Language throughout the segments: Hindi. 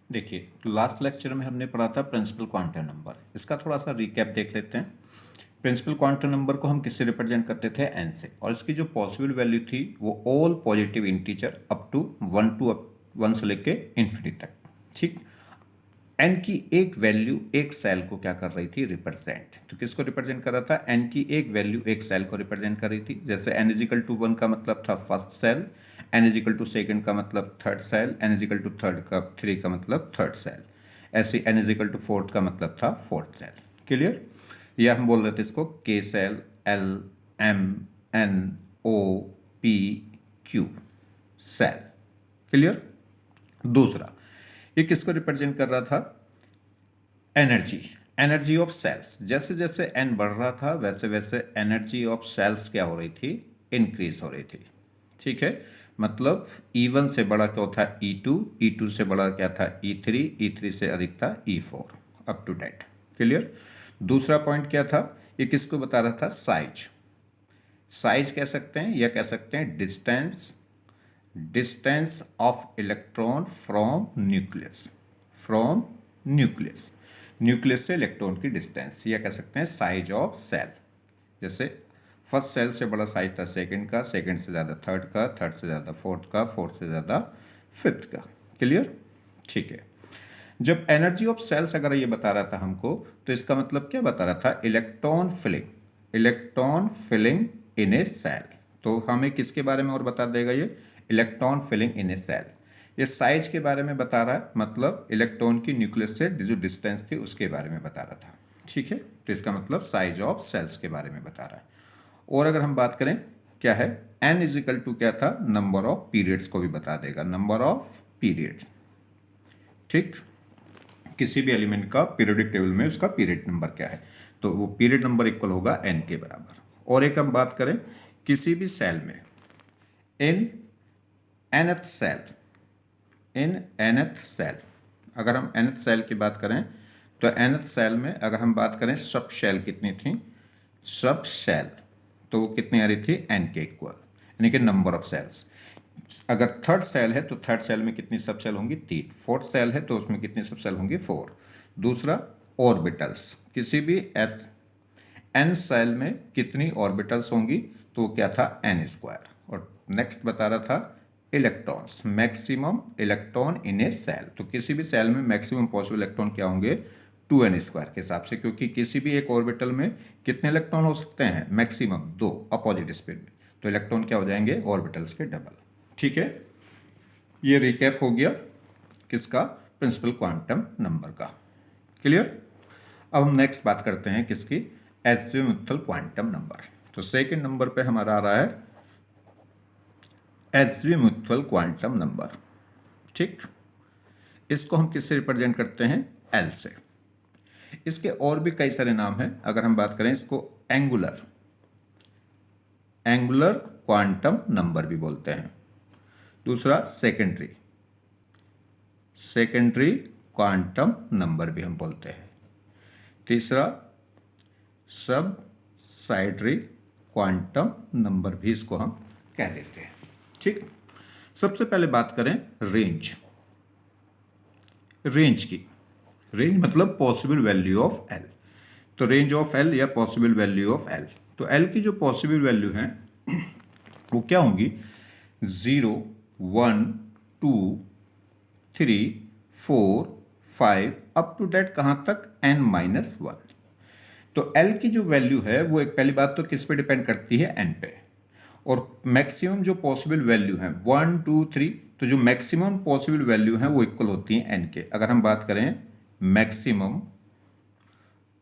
देखिए, लास्ट लेक्चर में हमने पढ़ा था प्रिंसिपल क्वांटम नंबर। इसका थोड़ा सा रिकैप देख लेते हैं। प्रिंसिपल क्वांटम नंबर को हम किससे रिप्रेजेंट करते थे? एन से। और इसकी जो पॉसिबल वैल्यू थी वो all positive integer up to one से लेके इन्फिनिटी तक। ठीक। एन की एक वैल्यू एक सेल को क्या कर रही थी? रिप्रेजेंट। तो किसको रिप्रेजेंट कर रहा था? एन की एक वैल्यू एक सेल को रिप्रेजेंट कर रही थी। जैसे एन इजिकल टू 1 का मतलब था first shell, n equal to second का मतलब third shell, n equal to three का मतलब थर्ड सेल, ऐसे एन इजिकल टू फोर्थ का मतलब था फोर्थ सेल। क्लियर? या हम बोल रहे थे इसको K shell, L, M, N, O, P, Q shell. Clear? दूसरा, ये किसको रिप्रेजेंट कर रहा था? एनर्जी। Energy of shells. जैसे जैसे एन बढ़ रहा था वैसे वैसे एनर्जी ऑफ सेल्स क्या हो रही थी? इंक्रीज हो रही थी। ठीक है, मतलब E1 से बड़ा क्या था? E2, E2 से बड़ा क्या था? E3, E3 से अधिक था E4, up to date. Clear? दूसरा पॉइंट क्या था? ये किसको बता रहा था? साइज। साइज कह सकते हैं या कह सकते हैं distance, distance of electron from nucleus. From nucleus, nucleus से इलेक्ट्रॉन की डिस्टेंस, या कह सकते हैं साइज ऑफ सेल। जैसे फर्स्ट सेल से बड़ा साइज था सेकंड का, सेकंड से ज़्यादा थर्ड का, थर्ड से ज़्यादा फोर्थ का, फोर्थ से ज़्यादा फिफ्थ का। क्लियर? ठीक है। जब एनर्जी ऑफ सेल्स अगर ये बता रहा था हमको, तो इसका मतलब क्या बता रहा था? Electron filling. Electron filling in a shell. तो हमें किसके बारे में और बता देगा ये? Electron filling in a shell. ये साइज के बारे में बता रहा है, मतलब इलेक्ट्रॉन की न्यूक्लियस से जो डिस्टेंस थी उसके बारे में बता रहा था। ठीक है, तो इसका मतलब साइज ऑफ सेल्स के बारे में बता रहा है। और अगर हम बात करें क्या है, एन इजिकल टू क्या था? नंबर ऑफ पीरियड्स को भी बता देगा, नंबर ऑफ पीरियड। ठीक, किसी भी एलिमेंट का पीरियोडिक टेबल में उसका पीरियड नंबर क्या है, तो वो पीरियड नंबर इक्वल होगा एन के बराबर। और एक हम बात करें किसी भी सेल में, in nth shell, in nth shell, अगर हम एनथ सेल की बात करें तो एनथ सेल में अगर हम बात करें सब शेल कितनी थी? सब शेल तो वो कितनी आ रही थी? एन के इक्वल, यानी कि नंबर ऑफ सेल्स। अगर थर्ड सेल है तो थर्ड सेल में कितनी सब सेल होंगी? 3। फोर्थ सेल है तो उसमें कितनी सब सेल होंगी? 4। दूसरा, ऑर्बिटल्स। किसी भी एन सेल में कितनी ऑर्बिटल्स होंगी? तो वो क्या था? N square. और नेक्स्ट बता रहा था electrons, maximum electron in a shell. तो किसी भी सेल में मैक्सिमम पॉसिबल इलेक्ट्रॉन क्या होंगे? 2n स्क्वायर के हिसाब से, क्योंकि किसी भी एक ऑर्बिटल में कितने इलेक्ट्रॉन हो सकते हैं? मैक्सिमम 2 अपोजिट स्पिन में। तो इलेक्ट्रॉन क्या हो जाएंगे? ऑर्बिटल्स के डबल। ठीक है, ये रिकैप हो गया किसका? प्रिंसिपल क्वांटम नंबर का। क्लियर? अब हम नेक्स्ट बात करते हैं किसकी? एज़िमुथल क्वांटम नंबर। तो सेकंड नंबर पे हमारा आ रहा है एज़िमुथल क्वांटम नंबर। ठीक, इसको हम किससे रिप्रेजेंट करते हैं? एल से। इसके और भी कई सारे नाम हैं। अगर हम बात करें इसको एंगुलर, एंगुलर क्वांटम नंबर भी बोलते हैं। दूसरा सेकेंडरी, सेकेंडरी क्वांटम नंबर भी हम बोलते हैं। तीसरा सब साइडरी क्वांटम नंबर भी इसको हम कह देते हैं। ठीक, सबसे पहले बात करें रेंज। रेंज की, रेंज मतलब पॉसिबल वैल्यू ऑफ एल। तो रेंज ऑफ एल या पॉसिबल वैल्यू ऑफ एल। तो एल की जो पॉसिबल वैल्यू है वो क्या होंगी? 0, 1, 2, 3, 4, 5 अप टू डेट कहाँ तक? n-1। तो एल की जो वैल्यू है वो एक पहली बात तो किस पे डिपेंड करती है? एन पे। और मैक्सिमम जो पॉसिबल वैल्यू है 1, 2, 3, तो जो मैक्सिमम पॉसिबल वैल्यू है वो इक्वल होती है एन के। अगर हम बात करें maximum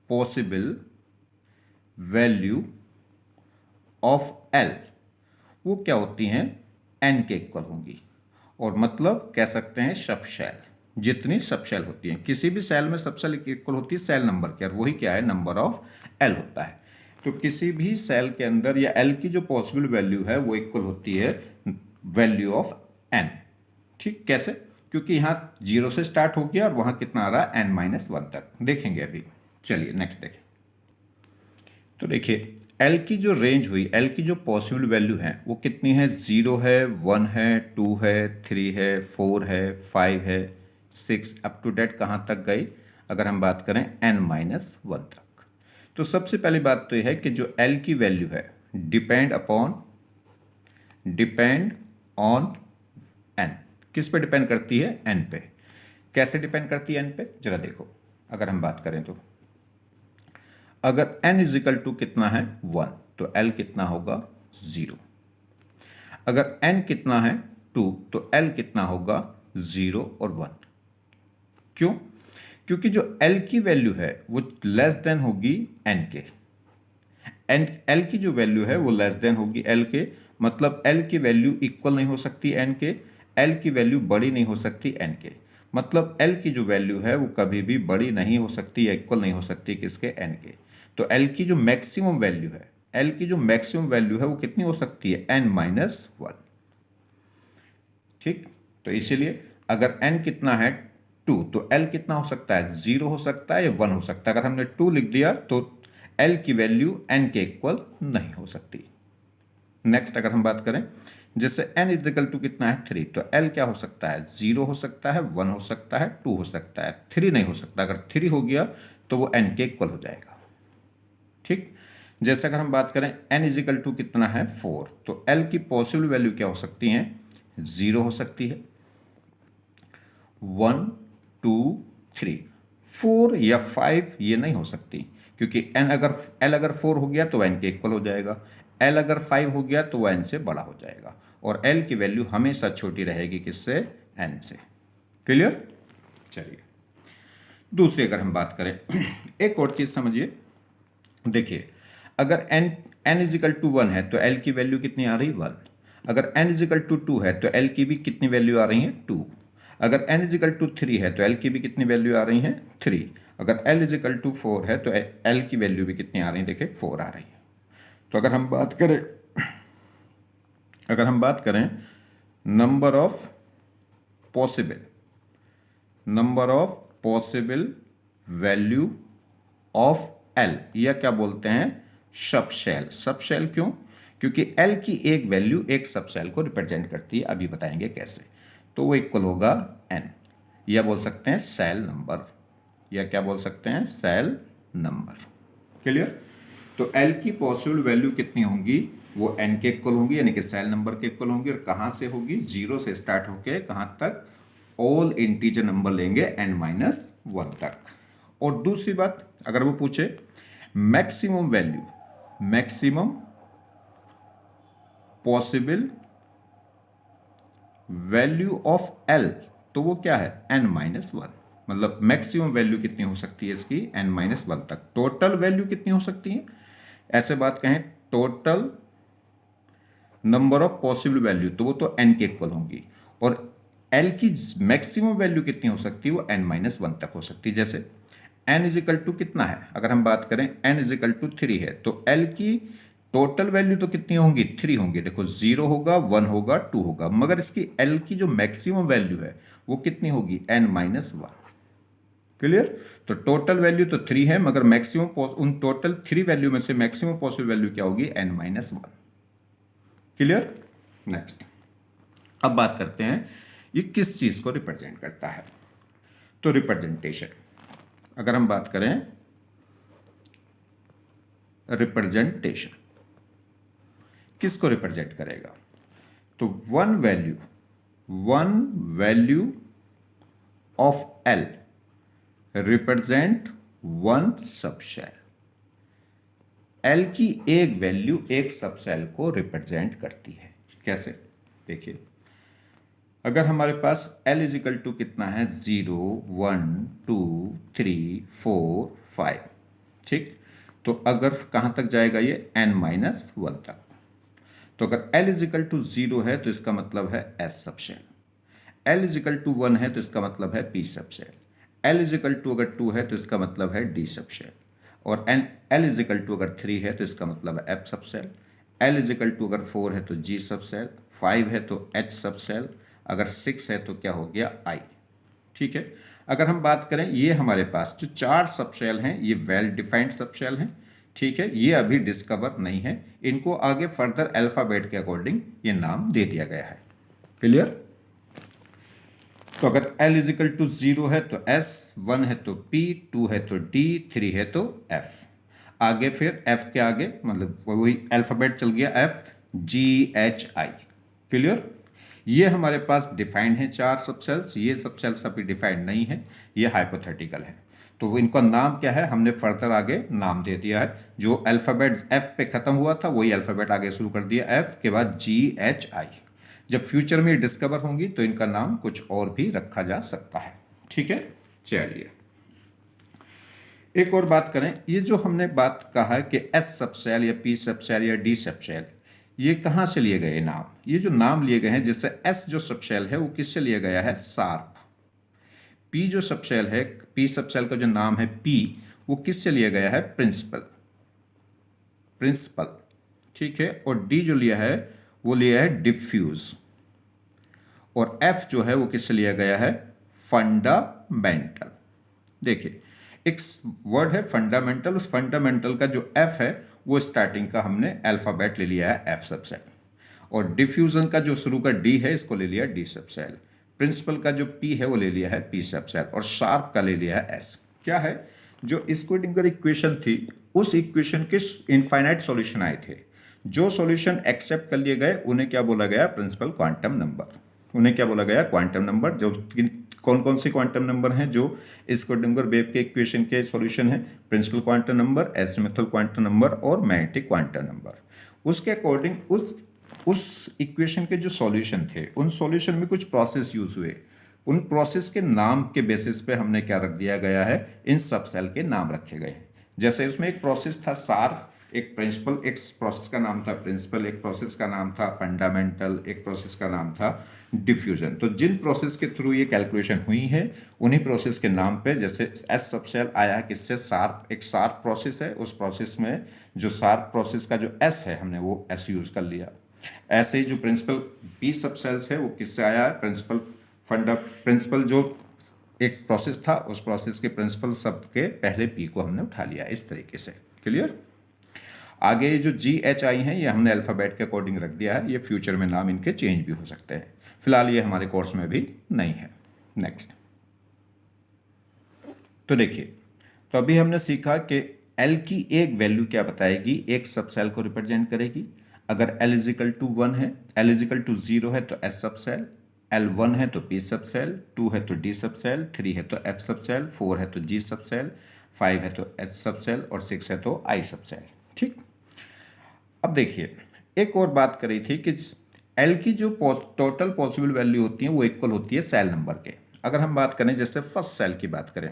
possible value of L, वो क्या होती हैं? एन के इक्वल होंगी। और मतलब कह सकते हैं सब शेल, जितनी सब शेल होती हैं किसी भी सेल में सब शेल इक्वल होती है सेल नंबर के, और वही क्या है? नंबर ऑफ एल होता है। तो किसी भी सेल के अंदर या एल की जो पॉसिबल वैल्यू है वो इक्वल होती है वैल्यू ऑफ एन। ठीक, कैसे? क्योंकि यहाँ 0 से स्टार्ट हो गया और वहाँ कितना आ रहा है? n-1 तक। देखेंगे अभी। चलिए नेक्स्ट देखें। तो देखिए एल की जो रेंज हुई, एल की जो पॉसिबल वैल्यू है वो कितनी है? 0 है, 1 है, 2 है, 3 है, 4 है, 5 है, 6 अप टू डेट कहाँ तक गई, अगर हम बात करें n-1 तक। तो सबसे पहली बात तो यह है कि जो l की वैल्यू है डिपेंड ऑन n, किस पे डिपेंड करती है, n पे। कैसे डिपेंड करती है n पे, जरा देखो। अगर हम बात करें तो अगर n इज इक्वल टू कितना है 1 तो l कितना होगा 0। अगर n कितना है 2 तो l कितना होगा 0 और 1। क्यों? क्योंकि जो l की वैल्यू है वो लेस देन होगी n के। एंड l की जो वैल्यू है वो लेस देन होगी l के, मतलब l की वैल्यू इक्वल नहीं हो सकती n के, l की वैल्यू बड़ी नहीं हो सकती n के, मतलब l की जो वैल्यू है वो कभी भी बड़ी नहीं हो सकती या इक्वल नहीं हो सकती किसके, n के। तो l की जो मैक्सिमम वैल्यू है, l की जो मैक्सिमम वैल्यू है वो कितनी हो सकती है, n-1। ठीक, तो इसीलिए अगर n कितना है 2 तो l कितना हो सकता है, 0 हो सकता है या 1 हो सकता है। अगर हमने 2 लिख दिया तो l की वैल्यू n के इक्वल नहीं हो सकती। नेक्स्ट अगर हम बात करें, जैसे n इक्वल टू कितना है 3 तो l क्या हो सकता है, 0 हो सकता है, 1 हो सकता है, 2 हो सकता है, 3 नहीं हो सकता। अगर 3 हो गया तो वो n के इक्वल हो जाएगा। ठीक, जैसे अगर हम बात करें n इजिकल टू कितना है 4 तो l की पॉसिबल वैल्यू क्या हो सकती है, 0 हो सकती है, 1 2 3, 4 या 5 ये नहीं हो सकती, क्योंकि l अगर 4 हो गया तो n के इक्वल हो जाएगा, l अगर 5 हो गया तो वह n से बड़ा हो जाएगा, और l की वैल्यू हमेशा छोटी रहेगी किससे, n से। क्लियर? चलिए दूसरी अगर हम बात करें एक और चीज समझिए। देखिए अगर n इजिकल टू 1 है तो l की वैल्यू कितनी आ रही, 1। अगर n इजिकल टू 2 है तो l की भी कितनी वैल्यू आ रही है, 2। अगर n इजिकल टू 3 है तो l की भी कितनी वैल्यू आ रही है, 3। अगर l इजिकल टू 4 है तो l की वैल्यू भी कितनी आ रही है, देखिए 4 आ रही है। तो अगर हम बात करें number of possible value of l, या क्या बोलते हैं, सब शेल। क्यों? क्योंकि l की एक वैल्यू एक सब शेल को रिप्रेजेंट करती है, अभी बताएंगे कैसे। तो वो इक्वल होगा n, या बोल सकते हैं सेल नंबर, या क्या बोल सकते हैं, सेल नंबर। क्लियर? तो l की पॉसिबल वैल्यू कितनी होंगी, वो n के इक्वल होंगी, यानी कि सेल नंबर के इक्वल होंगी। और कहां से होगी, 0 से स्टार्ट होके कहां तक, ऑल इंटीजर नंबर लेंगे n-1 तक। और दूसरी बात अगर वो पूछे maximum possible value of l, तो वो क्या है, n-1, मतलब मैक्सिमम वैल्यू कितनी हो सकती है इसकी, n-1 तक। टोटल वैल्यू कितनी हो सकती है, ऐसे बात कहें total number of possible value, तो वो तो n के इक्वल होंगी। और l की मैक्सिमम वैल्यू कितनी हो सकती है, वो n-1 तक हो सकती है। जैसे n इजिकल टू कितना है, अगर हम बात करें n इजिकल टू 3 है तो l की टोटल वैल्यू तो कितनी होंगी, 3 होंगी। देखो 0 होगा, 1 होगा, 2 होगा, मगर इसकी l की जो मैक्सिमम वैल्यू है वो कितनी होगी, n-1। क्लियर? तो टोटल वैल्यू तो 3 है, मगर मैक्सिमम उन टोटल 3 वैल्यू में से मैक्सिमम पॉसिबल वैल्यू क्या होगी, n-1। क्लियर? नेक्स्ट अब बात करते हैं ये किस चीज को रिप्रेजेंट करता है। तो रिप्रेजेंटेशन, अगर हम बात करें रिप्रेजेंटेशन किसको रिप्रेजेंट करेगा, तो one value of l represent one subshell. l की एक वैल्यू एक सबसेल को रिप्रेजेंट करती है। कैसे? देखिए अगर हमारे पास l इजिकल टू कितना है, 0 1 2 3 4 5, ठीक, तो अगर कहां तक जाएगा ये, n-1 तक। तो अगर l इजिकल टू 0 है तो इसका मतलब है s subshell, l equal to 1 है तो इसका मतलब है p subshell, l equal to अगर 2 है तो इसका मतलब है d सबशेल, और l इजिकल टू अगर 3 है तो इसका मतलब है f subshell, l equal to अगर 4 है तो g सबसेल, 5 है तो h सबसेल, अगर 6 है तो क्या हो गया, i। ठीक है, अगर हम बात करें ये हमारे पास जो 4 सबसेल हैं ये वेल डिफाइंड सबसेल हैं। ठीक है, ये अभी डिस्कवर नहीं है, इनको आगे फर्दर अल्फाबेट के अकॉर्डिंग ये नाम दे दिया गया है। क्लियर? तो अगर L इजिकल टू 0 है तो S, 1 है तो P, 2 है तो D, 3 है तो F। आगे फिर F के आगे मतलब वही अल्फ़ाबेट चल गया F G H I। Clear? ये हमारे पास डिफाइंड है 4 सबसेल्स, ये सबसेल्स अभी डिफाइंड नहीं है, ये हाइपोथेटिकल है। तो इनका नाम क्या है, हमने फर्दर आगे नाम दे दिया है। जो अल्फ़ाबेट F पे ख़त्म हुआ था वही अल्फ़ाबेट आगे शुरू कर दिया, F के बाद G H I। जब फ्यूचर में डिस्कवर होंगी तो इनका नाम कुछ और भी रखा जा सकता है। ठीक है, चलिए एक और बात करें। ये जो हमने बात कहा है कि एस सबसेल या पी सबसेल या डी सबसेल, ये कहाँ से लिए गए नाम? ये जो नाम लिए गए हैं, जैसे एस जो सबसेल है वो किससे लिया गया है? सार्प। पी जो सबसेल है, पी सबसेल का जो नाम है पी, वो किससे लिया गया है? प्रिंसिपल। प्रिंसिपल, ठीक है। और डी जो लिया है वो लिया है डिफ्यूज। और एफ जो है वो किससे लिया गया है? फंडामेंटल। देखिए एक वर्ड है फंडामेंटल, उस फंडामेंटल का जो एफ है वो स्टार्टिंग का हमने अल्फाबेट ले लिया है एफ सबसेल, और डिफ्यूजन का जो शुरू का डी है इसको ले लिया डी सबसेल, प्रिंसिपल का जो पी है वो ले लिया है पी सबसेल, और शार्प का ले लिया है एस। क्या है? जो स्क्वाड्रेटिक इक्वेशन थी उस इक्वेशन के इनफाइनाइट सॉल्यूशन आए थे, जो सॉल्यूशन एक्सेप्ट कर लिए गए उन्हें क्या बोला गया? Principal quantum number. उन्हें क्या बोला गया? Quantum number. जो कौन कौन से क्वांटम नंबर हैं जो स्क्वाड्रेटिक वेव के इक्वेशन के सॉल्यूशन है? Principal quantum number, azimuthal quantum number और मैग्नेटिक क्वांटम नंबर। उसके अकॉर्डिंग उस इक्वेशन के जो सॉल्यूशन थे उन सॉल्यूशन में कुछ प्रोसेस यूज हुए, उन प्रोसेस के नाम के बेसिस पे हमने क्या रख दिया गया है? इन सबसेल के नाम रखे गए हैं। जैसे उसमें एक प्रोसेस था सार्फ, एक प्रिंसिपल, एक प्रोसेस का नाम था प्रिंसिपल, एक प्रोसेस का नाम था फंडामेंटल, एक प्रोसेस का नाम था डिफ्यूजन। तो जिन प्रोसेस के थ्रू ये कैलकुलेशन हुई है उन्हीं प्रोसेस के नाम पे, जैसे एस सबसेल आया है किससे? सार्प। एक सार्प प्रोसेस है, उस प्रोसेस में जो सार्प प्रोसेस का जो एस है हमने वो एस यूज कर लिया। ऐसे ही जो प्रिंसिपल पी सबसेल्स है वो किससे आया है? प्रिंसिपल जो एक प्रोसेस था उस प्रोसेस के प्रिंसिपल शब्द के पहले पी को हमने उठा लिया, इस तरीके से। क्लियर? आगे जो जी एच आई हैं ये हमने अल्फ़ाबेट के अकॉर्डिंग रख दिया है, ये फ्यूचर में नाम इनके चेंज भी हो सकते हैं, फिलहाल ये हमारे कोर्स में भी नहीं है। नेक्स्ट, तो देखिए, तो अभी हमने सीखा कि एल की एक वैल्यू क्या बताएगी? एक सबसेल को रिप्रेजेंट करेगी। अगर एल इजिकल टू 1 है, एल इजिकल टू 0 है तो एस सबसेल, एल 1 है तो पी सबसेल, 2 है तो डी सबसेल, 3 है तो एफ सबसेल, 4 है तो जी सबसेल, 5 है तो एच सबसेल और 6 है तो आई सबसेल। ठीक। अब देखिए एक और बात करी थी कि एल की जो टोटल पॉसिबल वैल्यू होती है वो इक्वल होती है सेल नंबर के। अगर हम बात करें जैसे फर्स्ट सेल की बात करें,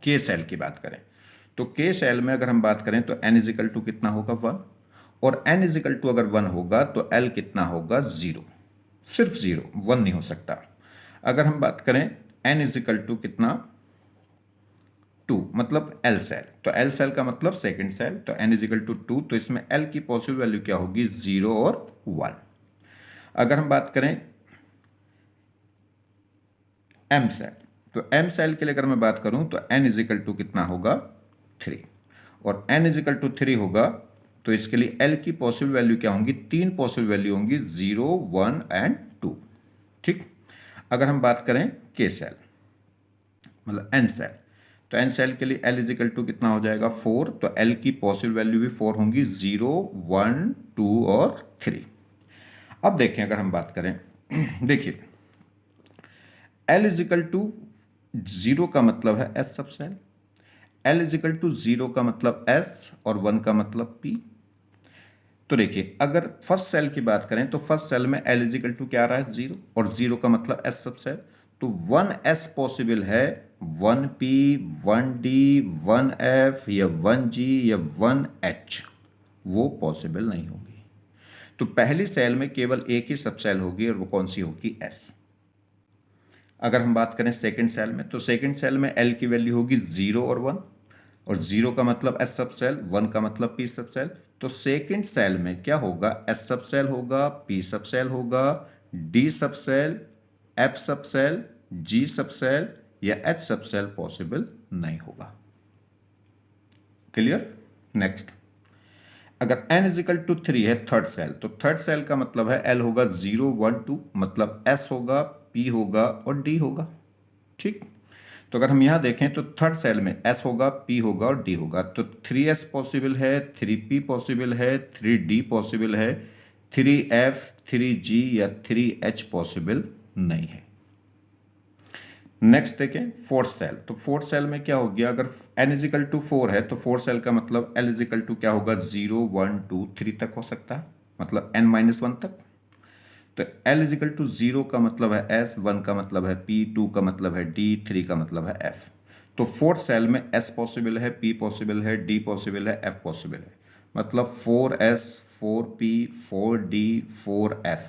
के सेल की बात करें, तो के सेल में अगर हम बात करें तो एन इजिकल टू कितना होगा? 1। और एन इजिकल टू अगर 1 होगा तो एल कितना होगा? 0। सिर्फ 0, 1 नहीं हो सकता। अगर हम बात करें एन इजिकल टू कितना? 2, मतलब एल सेल, तो एल सेल का मतलब सेकंड सेल, तो एन इजिकल टू 2, तो इसमें एल की पॉसिबल वैल्यू क्या होगी? 0 और 1। अगर हम बात करें एम सेल, तो एम सेल के लिए अगर मैं बात करूं तो एन इजिकल टू कितना होगा? 3। और एन इजिकल टू 3 होगा तो इसके लिए एल की पॉसिबल वैल्यू क्या होंगी? 3 पॉसिबल वैल्यू होंगी, 0, 1 एंड 2। ठीक। अगर हम बात करें के सेल मतलब एन सेल, तो एन सेल के लिए एल इजिकल टू कितना हो जाएगा? 4, तो एल की पॉसिबल वैल्यू भी 4 होंगी, 0, 1, 2 और 3। अब देखें अगर हम बात करें देखिए एल इजिकल टू 0 का मतलब है s subshell, l equal to 0 का मतलब एस और 1 का मतलब पी। तो देखिए अगर फर्स्ट सेल की बात करें तो फर्स्ट सेल में एल इजिकल टू क्या आ रहा है? 0, और 0 का मतलब एस सबसेल, तो 1s पॉसिबल है, 1p, 1d, 1f या 1g या 1h, वो पॉसिबल नहीं होगी। तो पहली सेल में केवल एक ही सबसेल होगी और वो कौन सी होगी? s। अगर हम बात करें सेकंड सेल में, तो सेकंड सेल में l की वैल्यू होगी 0 और 1, और 0 का मतलब s सबसेल, 1 का मतलब p सबसेल। तो सेकंड सेल में क्या होगा? s सबसेल होगा, p सबसेल होगा, d subshell, f subshell, g subshell या h सबसेल पॉसिबल नहीं होगा। क्लियर? नेक्स्ट, अगर n इजिकल टू 3 है थर्ड सेल, तो थर्ड सेल का मतलब है l होगा 0, 1, 2, मतलब s होगा, P होगा और D होगा। ठीक, तो अगर हम यहाँ देखें तो थर्ड सेल में S होगा, P होगा और D होगा। तो 3S पॉसिबल है, 3P पॉसिबल है, 3D पॉसिबल है, 3F, 3G या 3H पॉसिबल नहीं है। नेक्स्ट देखें फोर्थ सेल। तो फोर्थ सेल में क्या हो गया, अगर n इजिकल टू 4 है तो फोर्थ सेल का मतलब L इजिकल टू क्या होगा, 0 1 2 3 तक हो सकता है, मतलब n-1 तक। तो L इजिकल टू 0 का मतलब है S, 1 का मतलब है P, 2 का मतलब है D, 3 का मतलब है F। तो फोर्थ सेल में S पॉसिबल है, P पॉसिबल है, D पॉसिबल है, F पॉसिबल है, मतलब 4S, 4P, 4D, 4F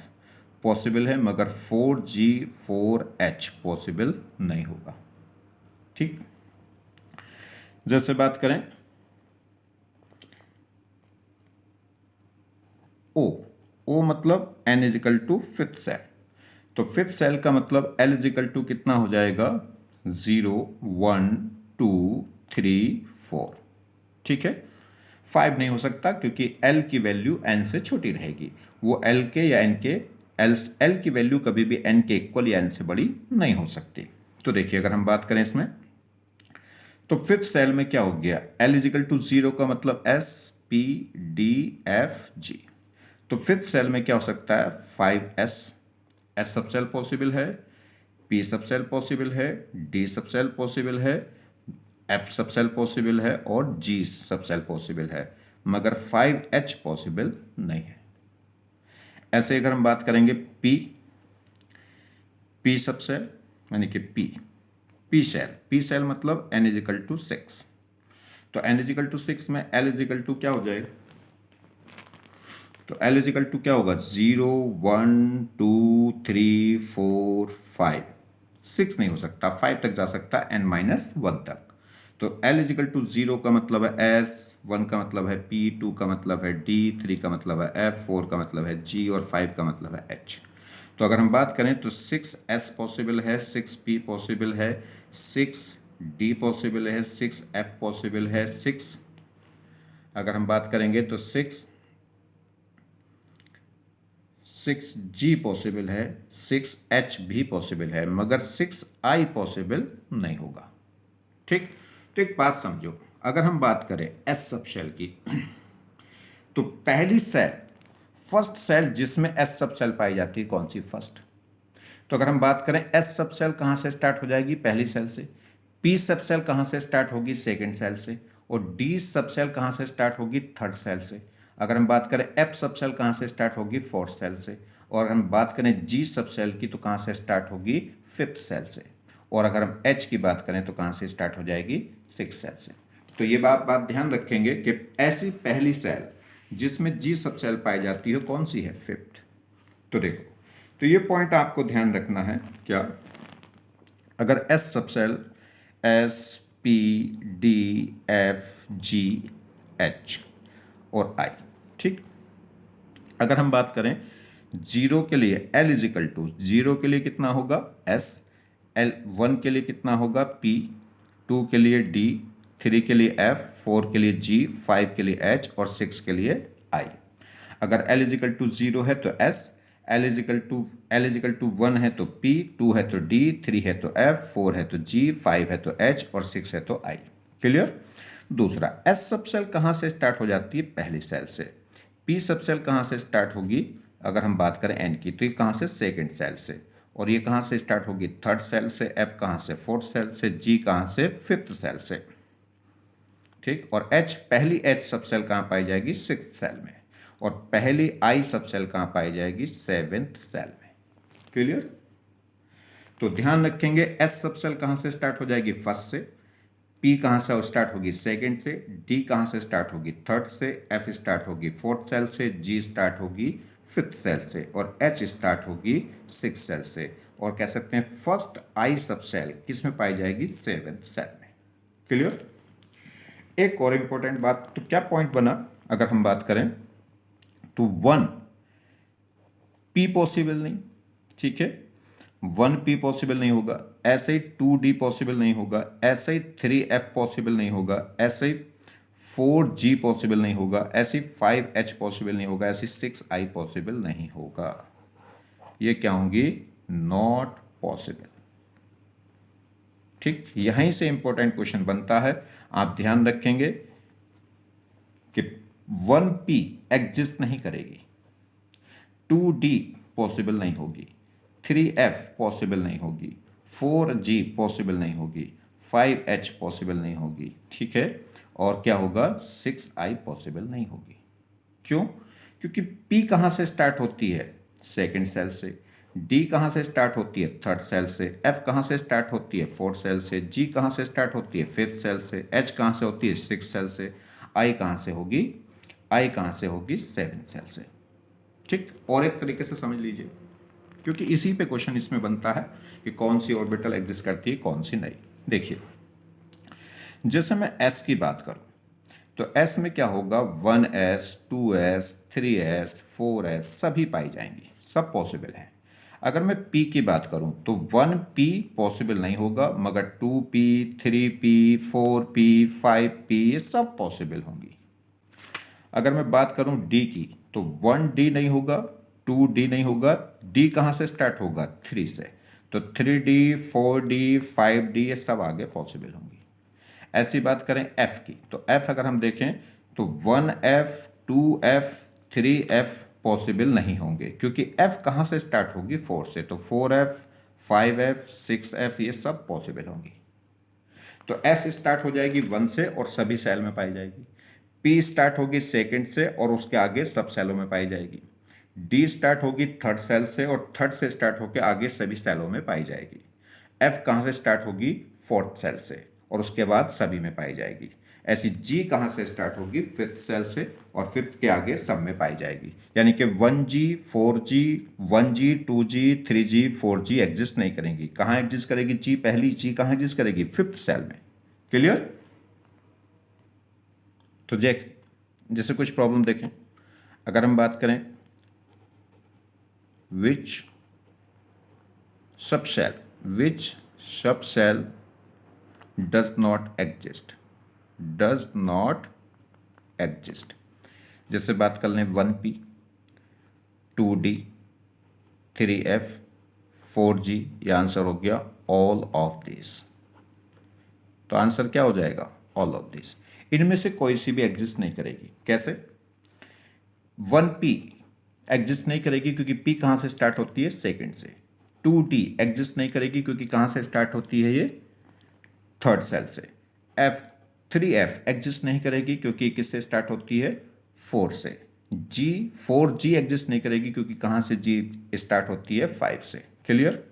possible है, मगर 4G, 4H पॉसिबल नहीं होगा। ठीक, जैसे बात करें O मतलब n equal to fifth shell. तो फिफ्थ सेल का मतलब L इजिकल टू कितना हो जाएगा, 0 1 2 3 4। ठीक है, 5 नहीं हो सकता क्योंकि L की वैल्यू n से छोटी रहेगी, वो L के या n के L की वैल्यू कभी भी n के इक्वल या n से बड़ी नहीं हो सकती। तो देखिए अगर हम बात करें इसमें, तो फिफ्थ सेल में क्या हो गया, L इजिकल टू 0 का मतलब S, P, D, F, G। तो फिफ्थ सेल में क्या हो सकता है, 5S, S सब सेल पॉसिबल है, P सब सेल पॉसिबल है, D सब सेल पॉसिबल है, F सब सेल पॉसिबल है और G सब सेल पॉसिबल है, मगर 5H पॉसिबल नहीं है। ऐसे अगर हम बात करेंगे P सब सेल यानी कि P सेल मतलब n इजिकल टू 6। तो n इजिकल टू 6 में L इजिकल टू क्या हो जाएगा, तो L इजिकल टू क्या होगा, 0 1 2 3 4 5। 6 नहीं हो सकता, 5 तक जा सकता है, n-1 तक। तो L इजिकल टू 0 का मतलब है S, 1 का मतलब है P, 2 का मतलब है D, 3 का मतलब है F, 4 का मतलब है G और 5 का मतलब है H। तो अगर हम बात करें तो 6S पॉसिबल है, 6P पॉसिबल है, 6D पॉसिबल है, 6F पॉसिबल है, 6 अगर हम बात करेंगे तो 6G पॉसिबल है, 6H भी पॉसिबल है, मगर 6I पॉसिबल नहीं होगा। ठीक, तो एक बात समझो, अगर हम बात करें S सब सेल की, तो पहली सेल, फर्स्ट सेल जिसमें S सब सेल पाई जाती है कौन सी, फर्स्ट। तो अगर हम बात करें S सब सेल कहां से स्टार्ट हो जाएगी, पहली सेल से। P सब सेल कहां से स्टार्ट होगी, सेकंड सेल से। और D सब सेल कहां से स्टार्ट होगी, थर्ड सेल से। अगर हम बात करें F सब सेल कहां से स्टार्ट होगी, फोर्थ सेल से। और हम बात करें G सब सेल की तो कहां से स्टार्ट होगी, फिफ्थ सेल से। और अगर हम H की बात करें तो कहां से स्टार्ट हो जाएगी, सिक्स सेल से। तो ये बात ध्यान रखेंगे कि ऐसी पहली सेल जिसमें G सब सेल पाई जाती है कौन सी है, फिफ्थ। तो देखो, तो ये पॉइंट आपको ध्यान रखना है, क्या, अगर S सब cell S, P, D, F, G, H और I। ठीक, अगर हम बात करें जीरो के लिए L इजिकल टू, जीरो के लिए कितना होगा S, L 1 के लिए कितना होगा P, 2 के लिए D, 3 के लिए F, 4 के लिए G, 5 के लिए H और 6 के लिए I। अगर L इजिकल टू 0 है तो S, L इजिकल टू 1 है तो P, 2 है तो D, 3 है तो F, 4 है तो G, 5 है तो H और 6 है तो I। क्लियर। दूसरा, S सब सेल कहाँ से स्टार्ट हो जाती है, पहली सेल से। P सब सेल कहाँ से स्टार्ट होगी, अगर हम बात करें N की तो ये कहाँ से, सेकेंड सेल से। और ये कहाँ से स्टार्ट होगी, थर्ड सेल से। F कहाँ से, फोर्थ सेल से। G कहाँ से, फिफ्थ सेल से। ठीक, और H, पहली H सब सेल कहाँ पाई जाएगी, सिक्स्थ सेल में। और पहली I सब सेल कहाँ पाई जाएगी, सेवेंथ सेल में। क्लियर। तो ध्यान रखेंगे S सब सेल कहाँ से स्टार्ट हो जाएगी, फर्स्ट से। P कहाँ से स्टार्ट होगी, सेकंड से। D कहाँ से स्टार्ट होगी, थर्ड से। F स्टार्ट होगी फोर्थ सेल से। G स्टार्ट होगी फिफ्थ सेल से। और H स्टार्ट होगी सिक्स सेल से। और कह सकते हैं फर्स्ट I सब सेल किस में पाई जाएगी, सेवेंथ सेल में। क्लियर। एक और इंपॉर्टेंट बात, तो क्या पॉइंट बना, अगर हम बात करें तो 1P पॉसिबल नहीं। ठीक है, 1P पॉसिबल नहीं होगा, ऐसे ही 2D पॉसिबल नहीं होगा, ऐसे ही 3F पॉसिबल नहीं होगा, ऐसे ही 4G पॉसिबल नहीं होगा, ऐसे ही 5H पॉसिबल नहीं होगा, ऐसे 6I पॉसिबल नहीं होगा। ये क्या होंगी, नॉट पॉसिबल। ठीक, यहीं से इंपॉर्टेंट क्वेश्चन बनता है। आप ध्यान रखेंगे कि 1p एग्जिस्ट नहीं करेगी, 2d पॉसिबल नहीं होगी, 3f पॉसिबल नहीं होगी, 4g पॉसिबल नहीं होगी, 5h पॉसिबल नहीं होगी। ठीक है, और क्या होगा, 6i पॉसिबल नहीं होगी। क्यों? क्योंकि p कहाँ से स्टार्ट होती है, सेकंड सेल से, d कहाँ से स्टार्ट होती है, थर्ड सेल से, f कहाँ से स्टार्ट होती है, फोर्थ सेल से, g कहाँ से स्टार्ट होती है, फिफ्थ सेल से, h कहाँ से होती है, सिक्स सेल से, i कहाँ से होगी, i कहाँ से होगी, सेवेंथ सेल से। ठीक, और एक तरीके से समझ लीजिए, क्योंकि इसी पे क्वेश्चन इसमें बनता है कि कौन सी ऑर्बिटल एग्जिस्ट करती है, कौन सी नहीं। देखिए, जैसे मैं s की बात करूं तो s में क्या होगा, 1s, 2s, 3s, 4s सभी पाई जाएंगी, सब पॉसिबल है। अगर मैं p की बात करूं तो 1p पॉसिबल नहीं होगा, मगर 2p, 3p, 4p, 5p ये सब पॉसिबल होंगी। अगर मैं बात करूं d की तो 1d नहीं होगा, 2d नहीं होगा, d कहाँ से स्टार्ट होगा, 3 से, तो 3d, 4d, 5d ये सब आगे पॉसिबल होंगी। ऐसी बात करें f की तो f अगर हम देखें तो 1f, 2f, 3f पॉसिबल नहीं होंगे, क्योंकि f कहाँ से स्टार्ट होगी, 4 से, तो 4f, 5f, 6f ये सब पॉसिबल होंगी। तो s स्टार्ट हो जाएगी 1 से और सभी सेल में पाई जाएगी, p स्टार्ट होगी सेकंड से और उसके आगे सब सेलों में पाई जाएगी, d स्टार्ट होगी थर्ड सेल से और थर्ड से स्टार्ट होकर आगे सभी सेलों में पाई जाएगी, f कहाँ से स्टार्ट होगी, फोर्थ सेल से और उसके बाद सभी में पाई जाएगी। ऐसी g कहाँ से स्टार्ट होगी, फिफ्थ सेल से और फिफ्थ के आगे सब में पाई जाएगी। यानी कि 1g, 4g, 1g, 2g, 3g, 4g exist नहीं करेंगी। कहाँ एग्जिस्ट करेगी g, पहली g कहाँ एग्जिस्ट करेगी, फिफ्थ सेल में। क्लियर? तो जैसे कुछ प्रॉब्लम देखें, अगर हम बात करें विच सब सेल does not exist, जैसे बात कर लें 1p, 2d, 3f, 4g, ये आंसर हो गया ऑल ऑफ दिस। तो आंसर क्या हो जाएगा, ऑल ऑफ दिस। इनमें से कोई सी भी एग्जिस्ट नहीं करेगी। कैसे? 1p एग्जिस्ट नहीं करेगी क्योंकि p कहां से स्टार्ट होती है, सेकंड से। 2d एग्जिस्ट नहीं करेगी क्योंकि कहां से स्टार्ट होती है, ये थर्ड सेल से। 3f एग्जिस्ट नहीं करेगी क्योंकि किससे स्टार्ट होती है, 4 से। 4g एग्जिस्ट नहीं करेगी क्योंकि कहां से g स्टार्ट होती है, 5 से। क्लियर?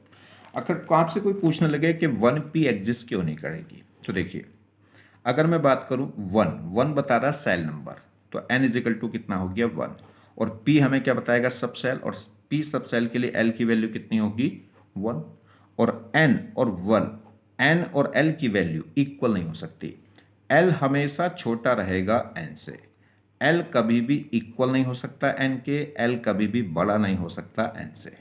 अगर आपसे कोई पूछने लगे कि 1p एग्जिस्ट क्यों नहीं करेगी, तो देखिए, अगर मैं बात करूं 1 बता रहा सेल नंबर, तो n इजिकल टू कितना हो गया, 1, और p हमें क्या बताएगा, सब सेल, और p सब सेल के लिए l की वैल्यू कितनी होगी, 1, और n और l की वैल्यू इक्वल नहीं हो सकती। l हमेशा छोटा रहेगा n से, l कभी भी इक्वल नहीं हो सकता n के, l कभी भी बड़ा नहीं हो सकता n से।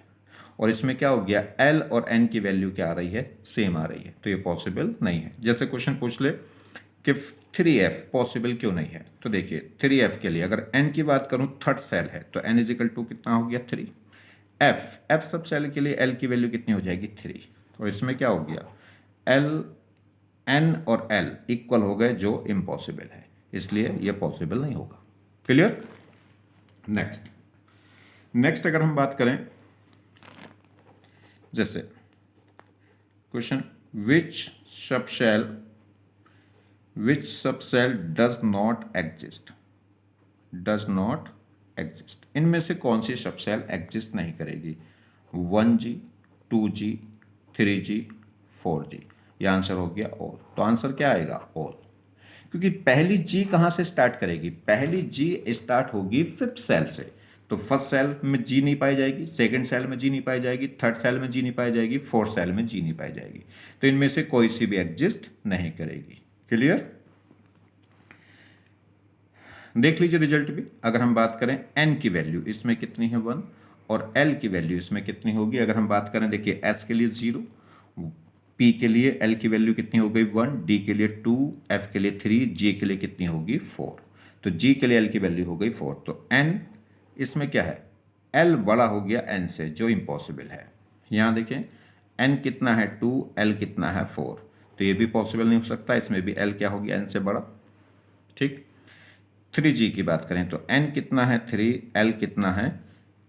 और इसमें क्या हो गया, l और n की वैल्यू क्या आ रही है, सेम आ रही है, तो ये पॉसिबल नहीं है। जैसे क्वेश्चन पूछ ले कि 3f पॉसिबल क्यों नहीं है, तो देखिए 3f के लिए अगर n की बात करूं, थर्ड सेल है, तो n इजिकल टू कितना हो गया, 3। f सब सेल के लिए l की वैल्यू कितनी हो जाएगी, 3। और इसमें क्या हो गया, n और l इक्वल हो गए, जो इम्पॉसिबल है, इसलिए ये पॉसिबल नहीं होगा। क्लियर? नेक्स्ट अगर हम बात करें, जैसे क्वेश्चन, विच सब सेल डज नॉट एग्जिस्ट, इनमें से कौन सी सब सेल एग्जिस्ट नहीं करेगी, 1g, 2g, 3g, 4g, ये आंसर हो गया ऑल। तो आंसर क्या आएगा, ऑल, क्योंकि पहली g कहां से स्टार्ट करेगी, पहली g स्टार्ट होगी फिफ्थ सेल से, तो फर्स्ट सेल में g नहीं पाई जाएगी, सेकंड सेल में g नहीं पाई जाएगी, थर्ड सेल में g नहीं पाई जाएगी, फोर्थ सेल में g नहीं पाई जाएगी, तो इनमें से कोई सी भी एग्जिस्ट नहीं करेगी। क्लियर? देख लीजिए रिजल्ट भी। अगर हम बात करें n की वैल्यू इसमें कितनी है, 1, और l की वैल्यू इसमें कितनी होगी, अगर हम बात करें, देखिए s के लिए 0, p के लिए l की वैल्यू कितनी हो गई, 1, d के लिए 2, f के लिए 3, g के लिए कितनी होगी, 4। तो g के लिए l की वैल्यू हो गई 4, तो n इसमें क्या है, l बड़ा हो गया n से, जो इम्पॉसिबल है। यहाँ देखें n कितना है 2, l कितना है 4, तो ये भी पॉसिबल नहीं हो सकता, इसमें भी l क्या होगी n से बड़ा। ठीक, 3g की बात करें तो n कितना है 3, l कितना है,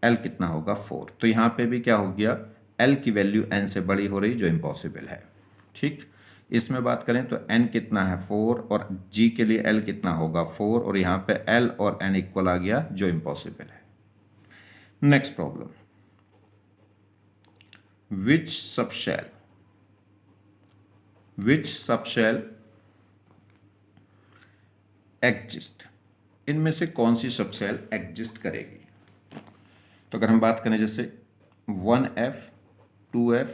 l कितना होगा 4, तो यहाँ पे भी क्या हो गया, l की वैल्यू n से बड़ी हो रही जो इम्पॉसिबल है। ठीक, इसमें बात करें तो n कितना है 4 और g के लिए l कितना होगा 4, और यहाँ पे l और n इक्वल आ गया जो इम्पॉसिबल है। नेक्स्ट प्रॉब्लम, विच सबशेल एग्जिस्ट, इनमें से कौन सी सबसेल एग्जिस्ट करेगी। तो अगर हम बात करें जैसे 1f, 2f,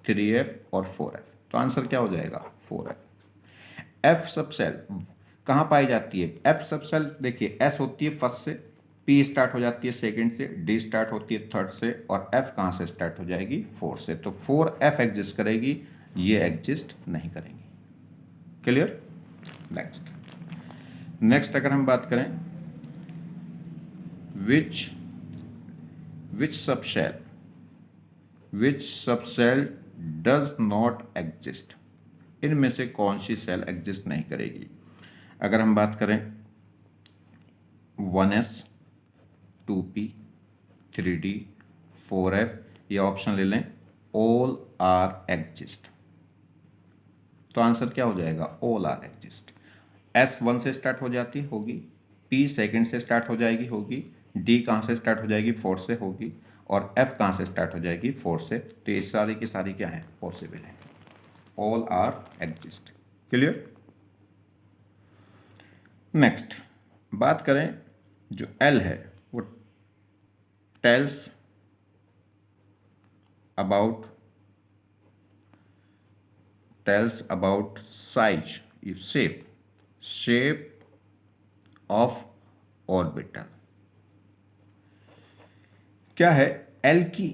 3f और 4f, तो आंसर क्या हो जाएगा 4f। f सबसेल कहाँ पाई जाती है, f सबसेल देखिए s होती है फर्स्ट से, p स्टार्ट हो जाती है सेकंड से, d स्टार्ट होती है थर्ड से, और f कहाँ से स्टार्ट हो जाएगी 4 से, तो 4f एग्जिस्ट करेगी, ये एग्जिस्ट नहीं करेंगी। क्लियर। नेक्स्ट अगर हम बात करें which subshell does not exist, इनमें से कौन सी सेल एग्जिस्ट नहीं करेगी। अगर हम बात करें 1s, 2p, 3d, 4f, ये ऑप्शन ले लें, ऑल आर एग्जिस्ट, तो आंसर क्या हो जाएगा ऑल आर एग्जिस्ट। s 1 से स्टार्ट हो जाती होगी, p सेकंड से स्टार्ट हो जाएगी होगी, d कहाँ से स्टार्ट हो जाएगी 4 से होगी, और f कहाँ से स्टार्ट हो जाएगी 4 से, तो ये सारी की सारी क्या है पॉसिबल है, all are exist. Clear. Next बात करें जो l है वो tells about size, shape of orbital. क्या है, L की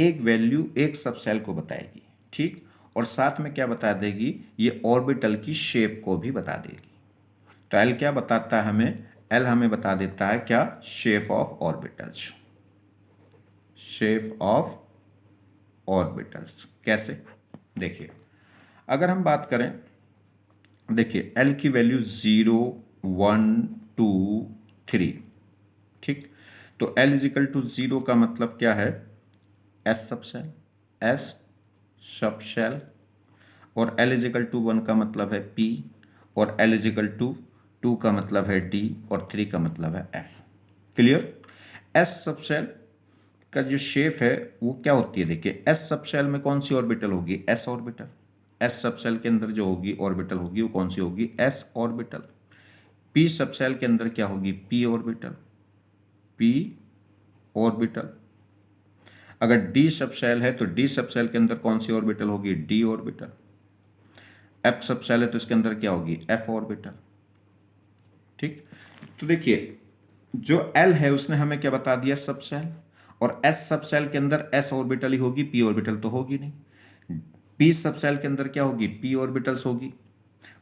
एक वैल्यू एक सबसेल को बताएगी, ठीक, और साथ में क्या बता देगी, ये ऑर्बिटल की शेप को भी बता देगी। तो L क्या बताता है हमें, L हमें बता देता है क्या, शेप ऑफ ऑर्बिटल्स। कैसे, देखिए अगर हम बात करें, देखिए L की वैल्यू 0, 1, 2, 3, ठीक, तो L इजिकल टू 0 का मतलब क्या है, S सबसेल, और L इजिकल टू 1 का मतलब है P, और L इजिकल टू 2 का मतलब है D, और 3 का मतलब है F। क्लियर। S सबसेल का जो शेप है वो क्या होती है, देखिए S सबसेल में कौन सी ऑर्बिटल होगी, S ऑर्बिटल। S सबसेल के अंदर जो होगी ऑर्बिटल होगी वो कौन सी होगी, S ऑर्बिटल। P सबसेल के अंदर क्या होगी, P ऑर्बिटल। अगर D सबसेल है तो D सबसेल के अंदर कौन सी ऑर्बिटल होगी, D ऑर्बिटल। F सबसेल है तो इसके अंदर क्या होगी, F ऑर्बिटल। ठीक, तो देखिए जो L है उसने हमें क्या बता दिया, सबसेल, और S सबसेल के अंदर S ऑर्बिटल ही होगी, P ऑर्बिटल तो होगी नहीं। P सबसेल के अंदर क्या होगी, P ऑर्बिटल्स होगी,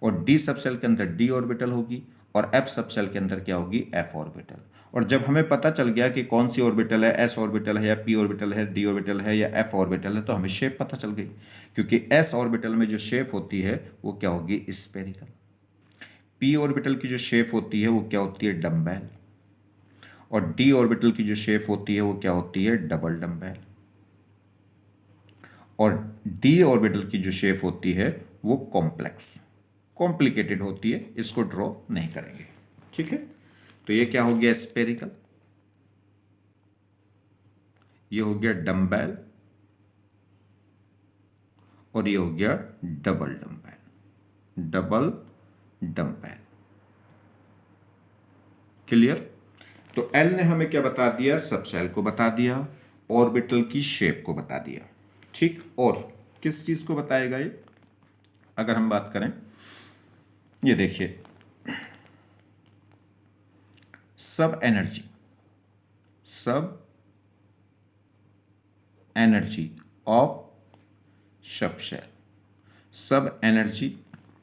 और D सबसेल के अंदर D ऑर्बिटल होगी, और F सबसेल के अंदर क्या होगी, F ऑर्बिटल। और जब हमें पता चल गया कि कौन सी ऑर्बिटल है, S ऑर्बिटल है या P ऑर्बिटल है, D ऑर्बिटल है या F ऑर्बिटल है, तो हमें शेप पता चल गई, क्योंकि S ऑर्बिटल में जो शेप होती है वो क्या होगी, स्फेरिकल। P ऑर्बिटल की जो शेप होती है वो क्या होती है, डम्बेल, और D ऑर्बिटल की जो शेप होती है वो क्या होती है, डबल डम्बेल, और D ऑर्बिटल की जो शेप होती है वो कॉम्प्लिकेटेड होती है, इसको ड्रॉ नहीं करेंगे। ठीक है, तो ये क्या हो गया, स्फेरिकल, ये हो गया डम्बेल, और ये हो गया डबल डम्बेल। क्लियर। तो L ने हमें क्या बता दिया, सबसेल को बता दिया, ऑर्बिटल की शेप को बता दिया, ठीक, और किस चीज को बताएगा ये, अगर हम बात करें, ये देखिए सब energy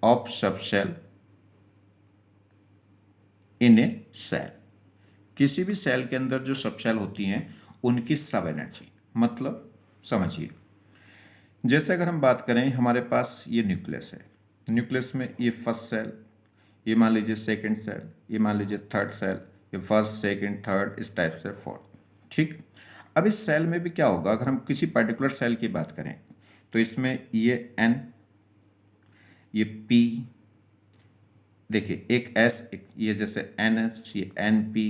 of subshell in a shell, किसी भी सेल के अंदर जो सबसेल होती हैं उनकी सब एनर्जी, मतलब समझिए, जैसे अगर हम बात करें, हमारे पास ये न्यूक्लियस है, न्यूक्लियस में ये फर्स्ट सेल, ये मान लीजिए सेकंड सेल, ये मान लीजिए थर्ड सेल, ये फर्स्ट सेकंड थर्ड, इस टाइप से फोर्थ। ठीक, अब इस सेल में भी क्या होगा, अगर हम किसी पर्टिकुलर सेल की बात करें तो इसमें ये एन, ये पी, देखिए एक एस, ये जैसे एन एस, ये एन पी,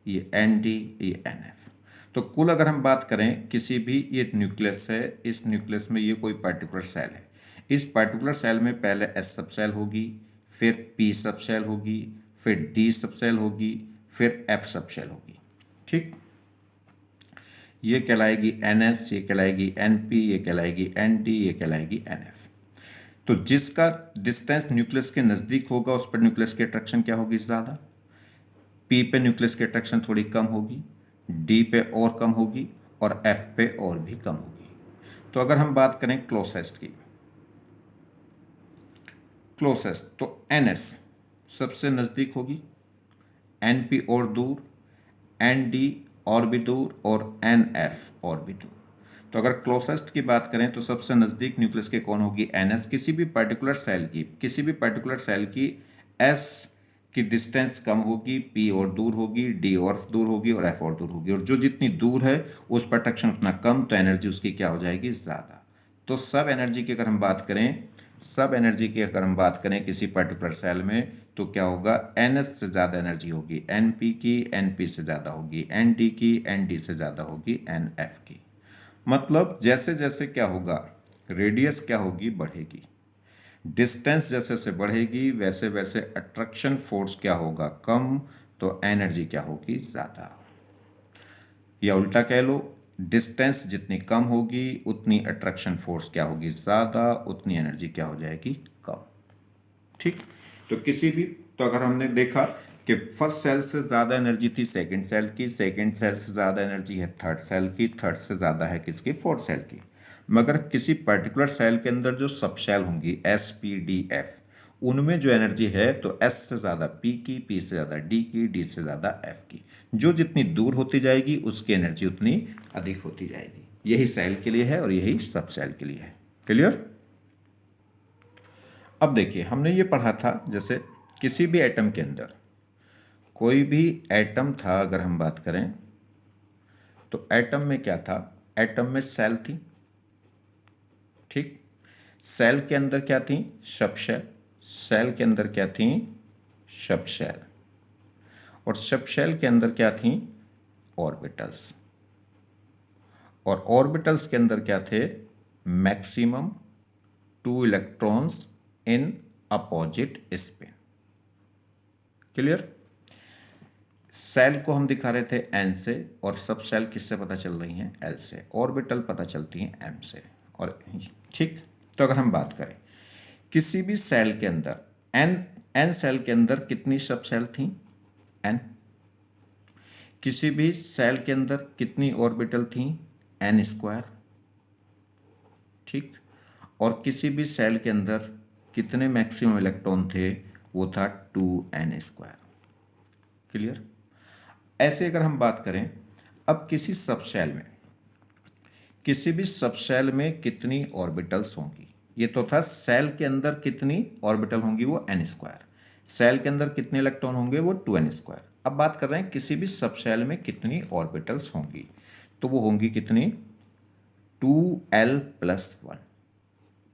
ये एन डी, ये एन एफ। तो कुल अगर हम बात करें, किसी भी ये न्यूक्लियस है, इस न्यूक्लियस में ये कोई पर्टिकुलर सेल है, इस पर्टिकुलर सेल में पहले एस सब सेल होगी, फिर पी सब सेल होगी, फिर डी सब सेल होगी, फिर एफ सब सेल होगी। ठीक, ये कहलाएगी एन एस, ये कहलाएगी एन पी, ये कहलाएगी एन डी, ये कहलाएगी एन एफ। तो जिसका डिस्टेंस न्यूक्लियस के नज़दीक होगा उस पर न्यूक्लियस की अट्रैक्शन क्या होगी, ज़्यादा। पी पे न्यूक्लियस की अट्रैक्शन थोड़ी कम होगी, डी पे और कम होगी, और एफ पे और भी कम होगी। तो अगर हम बात करें क्लोसेस्ट की, क्लोसेस्ट तो एन एस सबसे नज़दीक होगी, एन पी और दूर, एन डी और भी दूर, और एन एफ और भी दूर। तो अगर क्लोसेस्ट की बात करें तो सबसे नज़दीक न्यूक्लियस के कौन होगी, एन एस। किसी भी पर्टिकुलर सेल की एस की डिस्टेंस कम होगी, पी और दूर होगी, डी और दूर होगी, और एफ और दूर होगी, और जो जितनी दूर है उस पर अट्रैक्शन उतना कम, तो एनर्जी उसकी क्या हो जाएगी, ज़्यादा। तो सब एनर्जी की अगर हम बात करें किसी पर्टिकुलर सेल में, तो क्या होगा, एन एस से ज़्यादा एनर्जी होगी एन पी की, एन पी से ज़्यादा होगी एन डी की, एन डी से ज़्यादा होगी एन एफ की। मतलब जैसे जैसे क्या होगा, रेडियस क्या होगी, बढ़ेगी, डिस्टेंस जैसे से बढ़ेगी वैसे वैसे अट्रैक्शन फोर्स क्या होगा, कम, तो एनर्जी क्या होगी, ज़्यादा। या उल्टा कह लो, डिस्टेंस जितनी कम होगी उतनी अट्रैक्शन फोर्स क्या होगी, ज़्यादा, उतनी एनर्जी क्या हो जाएगी, कम। ठीक, तो किसी भी, तो अगर हमने देखा कि फर्स्ट सेल से ज़्यादा एनर्जी थी सेकंड सेल की, सेकंड सेल से ज़्यादा एनर्जी है थर्ड सेल की, थर्ड से ज़्यादा है किसकी, फोर्थ सेल की। मगर किसी पर्टिकुलर सेल के अंदर जो सब सेल होंगी एस पी डी एफ, उनमें जो एनर्जी है तो एस से ज़्यादा पी की, पी से ज़्यादा डी की, डी से ज़्यादा एफ की। जो जितनी दूर होती जाएगी उसकी एनर्जी उतनी अधिक होती जाएगी। यही सेल के लिए है और यही सब सेल के लिए है। क्लियर। अब देखिए, हमने ये पढ़ा था, जैसे किसी भी एटम के अंदर, कोई भी एटम था अगर हम बात करें, तो एटम में क्या था, एटम में सेल थी। ठीक, सेल के अंदर क्या थी, सब सेल, सेल के अंदर क्या थी, सब सेल, और सब सेल के अंदर क्या थी, ऑर्बिटल्स, और ऑर्बिटल्स के अंदर क्या थे, maximum 2 electrons in opposite spin. Clear. Shell को हम दिखा रहे थे एन से, और सब सेल किससे पता चल रही हैं, एल से, ऑर्बिटल पता चलती हैं एम से, और ठीक। तो अगर हम बात करें किसी भी सेल के अंदर, एन सेल के अंदर कितनी सब सेल थी, एन। किसी भी सेल के अंदर कितनी ऑर्बिटल थी, एन स्क्वायर। ठीक, और किसी भी सेल के अंदर कितने मैक्सिमम इलेक्ट्रॉन थे, वो था 2n स्क्वायर। क्लियर। ऐसे अगर हम बात करें, अब किसी सब सेल में कितनी ऑर्बिटल्स होंगी, ये तो था सेल के अंदर कितनी ऑर्बिटल होंगी, वो n स्क्वायर। सेल के अंदर कितने इलेक्ट्रॉन होंगे, वो 2n स्क्वायर। अब बात कर रहे हैं किसी भी सब सेल में कितनी ऑर्बिटल्स होंगी, तो वो होंगी कितनी, 2l+1,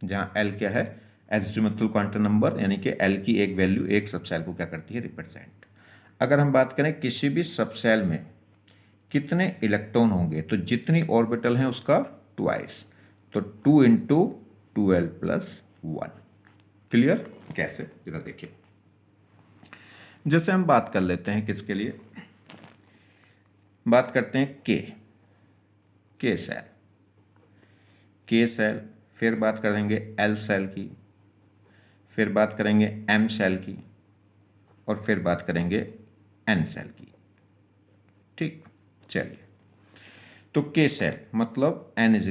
जहां l क्या है, एज़िमुथल क्वांटम नंबर, यानी कि l की एक वैल्यू एक सब सेल को क्या करती है, रिप्रेजेंट। अगर हम बात करें किसी भी सब सेल में कितने इलेक्ट्रॉन होंगे, तो जितनी ऑर्बिटल हैं उसका ट्वाइस, तो 2 × 2l+1। क्लियर। कैसे, जरा देखिए, जैसे हम बात कर लेते हैं किसके लिए, बात करते हैं के सेल, फिर बात करेंगे एल सेल की, फिर बात करेंगे एम सेल की, और फिर बात करेंगे एन सेल की। ठीक, चलिए, तो के सेल मतलब n =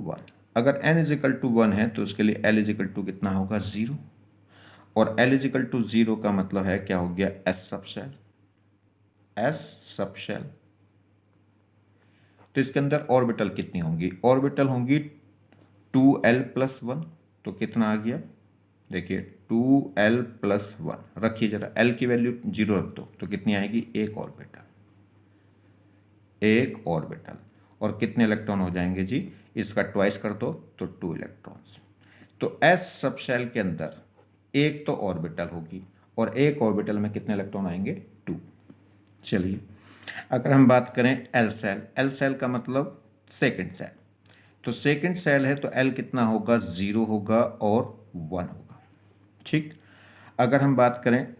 1। अगर n = 1 है तो उसके लिए l = कितना होगा, 0, और l = 0 का मतलब है क्या हो गया, S सब सेल। तो इसके अंदर ऑर्बिटल कितनी होंगी, ऑर्बिटल होंगी 2l+1। तो कितना आ गया, देखिए 2l+1 रखिए जरा, l की वैल्यू 0 रख दो तो कितनी आएगी, एक ऑर्बिटल, एक ऑर्बिटल। और कितने इलेक्ट्रॉन हो जाएंगे जी, इसका ट्वाइस कर दो तो 2 इलेक्ट्रॉन्स। तो s सब शेल के अंदर एक तो ऑर्बिटल होगी और एक ऑर्बिटल में कितने इलेक्ट्रॉन आएंगे, 2। चलिए अगर हम बात करें एल सेल, एल सेल का मतलब सेकंड सेल, तो सेकंड सेल है तो एल कितना होगा, 0 होगा और 1 होगा। ठीक, अगर हम बात करें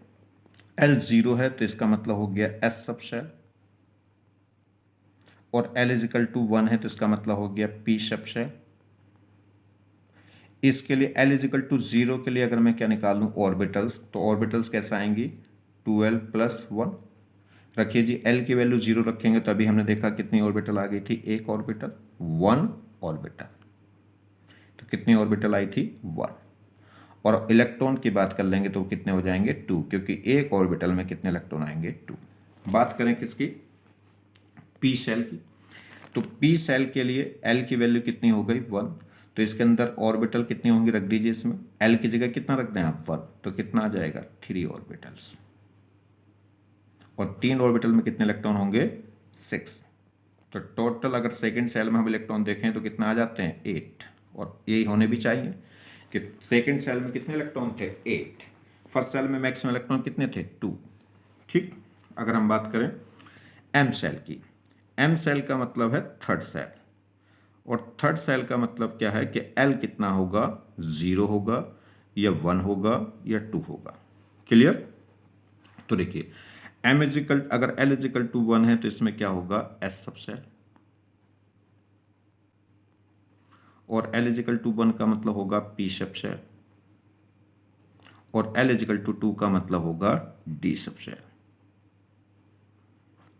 एल 0 है तो इसका मतलब हो गया एस सब शेल, और एल इजिकल टू 1 है तो इसका मतलब हो गया पी सब शेल। इसके लिए एल इजिकल टू 0 के लिए अगर मैं क्या निकालूं, ऑर्बिटल्स, तो ऑर्बिटल्स कैसे आएंगी, 2l+1 रखिए जी। एल की वैल्यू 0 रखेंगे तो अभी हमने देखा कितनी ऑर्बिटल आ गई थी, एक ऑर्बिटल, 1 ऑर्बिटल। तो कितनी ऑर्बिटल आई थी, 1। और इलेक्ट्रॉन की बात कर लेंगे तो कितने हो जाएंगे, 2, क्योंकि एक ऑर्बिटल में कितने इलेक्ट्रॉन आएंगे, 2। बात करें किसकी, पी सेल की, तो पी सेल के लिए एल की वैल्यू कितनी हो गई, 1। तो इसके अंदर ऑर्बिटल कितनी होंगी, रख दीजिए इसमें, एल की जगह कितना रख दें आप, 1। तो कितना आ जाएगा, 3 ऑर्बिटल्स। और 3 ऑर्बिटल में कितने इलेक्ट्रॉन होंगे, 6। तो टोटल अगर सेकंड सेल में हम इलेक्ट्रॉन देखें तो कितना आ जाते हैं, 8। और यही होने भी चाहिए कि सेकंड सेल में कितने इलेक्ट्रॉन थे, 8। फर्स्ट सेल में मैक्सिमम इलेक्ट्रॉन कितने थे, 2। ठीक, अगर हम बात करें एम सेल की, एम सेल का मतलब है थर्ड सेल, और थर्ड सेल का मतलब क्या है कि एल कितना होगा, 0 होगा या 1 होगा या 2 होगा। क्लियर, तो देखिए एम इजिकल, अगर एल इजिकल टू 1 है तो इसमें क्या होगा, एस सब सेल, और एल इजिकल टू 1 का मतलब होगा पी सब सेल, और एल इजिकल टू 2 का मतलब होगा डी सब सेल।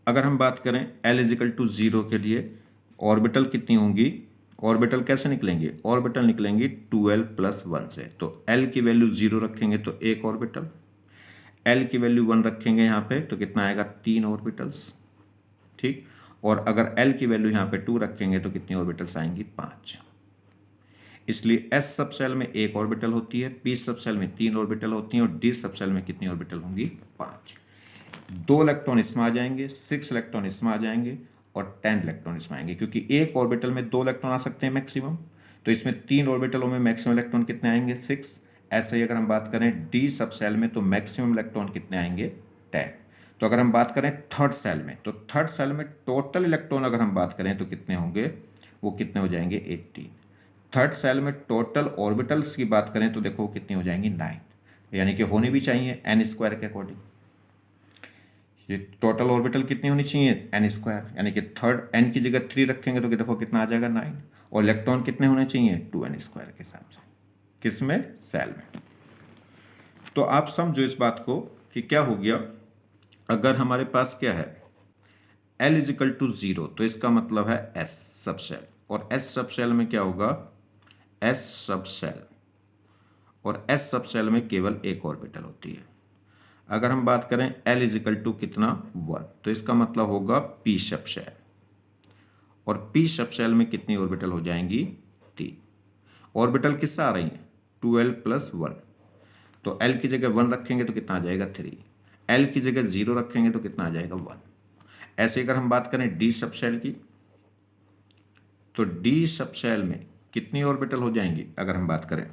अगर हम बात करें एल इजिकल टू 0 के लिए ऑर्बिटल कितनी होंगी, ऑर्बिटल कैसे निकलेंगे, ऑर्बिटल निकलेंगी 2l+1 से। तो एल की वैल्यू 0 रखेंगे तो एक ऑर्बिटल, एल की वैल्यू 1 रखेंगे यहाँ पे तो कितना आएगा, 3 ऑर्बिटल्स। ठीक, और अगर एल की वैल्यू यहाँ पे 2 रखेंगे तो कितनी ऑर्बिटल्स आएंगी, 5। इसलिए एस सब सेल में एक ऑर्बिटल होती है, पी सब सेल में 3 ऑर्बिटल होती हैं, और डी सब सेल में कितनी ऑर्बिटल होंगी, 5। 2 इलेक्ट्रॉन इसमें आ जाएंगे, 6 इलेक्ट्रॉन इसमें आ जाएंगे, और 10 इलेक्ट्रॉन इसमें आएंगे, क्योंकि एक ऑर्बिटल में 2 इलेक्ट्रॉन आ सकते हैं मैक्सिमम। तो इसमें 3 ऑर्बिटलों में मैक्सिमम इलेक्ट्रॉन कितने आएंगे, 6। ऐसे ही अगर हम बात करें डी सब सेल में तो मैक्सिमम इलेक्ट्रॉन कितने आएंगे, 10। तो अगर हम बात करें थर्ड सेल में, तो थर्ड सेल में टोटल इलेक्ट्रॉन अगर हम बात करें तो कितने होंगे, वो कितने हो जाएंगे, 18। थर्ड सेल में टोटल ऑर्बिटल्स की बात करें तो देखो कितनी हो जाएंगी, 9, यानी कि होनी भी चाहिए n² के अकॉर्डिंग। ये टोटल ऑर्बिटल कितनी होनी चाहिए, n², यानी कि थर्ड n की जगह 3 रखेंगे तो देखो कितना आ जाएगा, 9। और इलेक्ट्रॉन कितने होने चाहिए, 2n² के हिसाब से, किसमें, सेल में। तो आप समझो इस बात को कि क्या हो गया, अगर हमारे पास क्या है, L इजिकल टू 0 तो इसका मतलब है S सब सेल, और S सब सेल में क्या होगा, S सब सेल, और S सब सेल में केवल एक ऑर्बिटल होती है। अगर हम बात करें L इजिकल टू कितना, 1, तो इसका मतलब होगा P सब सेल, और P सब सेल में कितनी ऑर्बिटल हो जाएंगी, 3। ऑर्बिटल किससे आ रही हैं, 2l+1। तो L की जगह 1 रखेंगे तो कितना आ जाएगा, 3। L की जगह 0 रखेंगे तो कितना आ जाएगा, 1। ऐसे अगर हम बात करें डी सब सेल की, तो डी सब सेल में कितनी ऑर्बिटल हो जाएंगी, अगर हम बात करें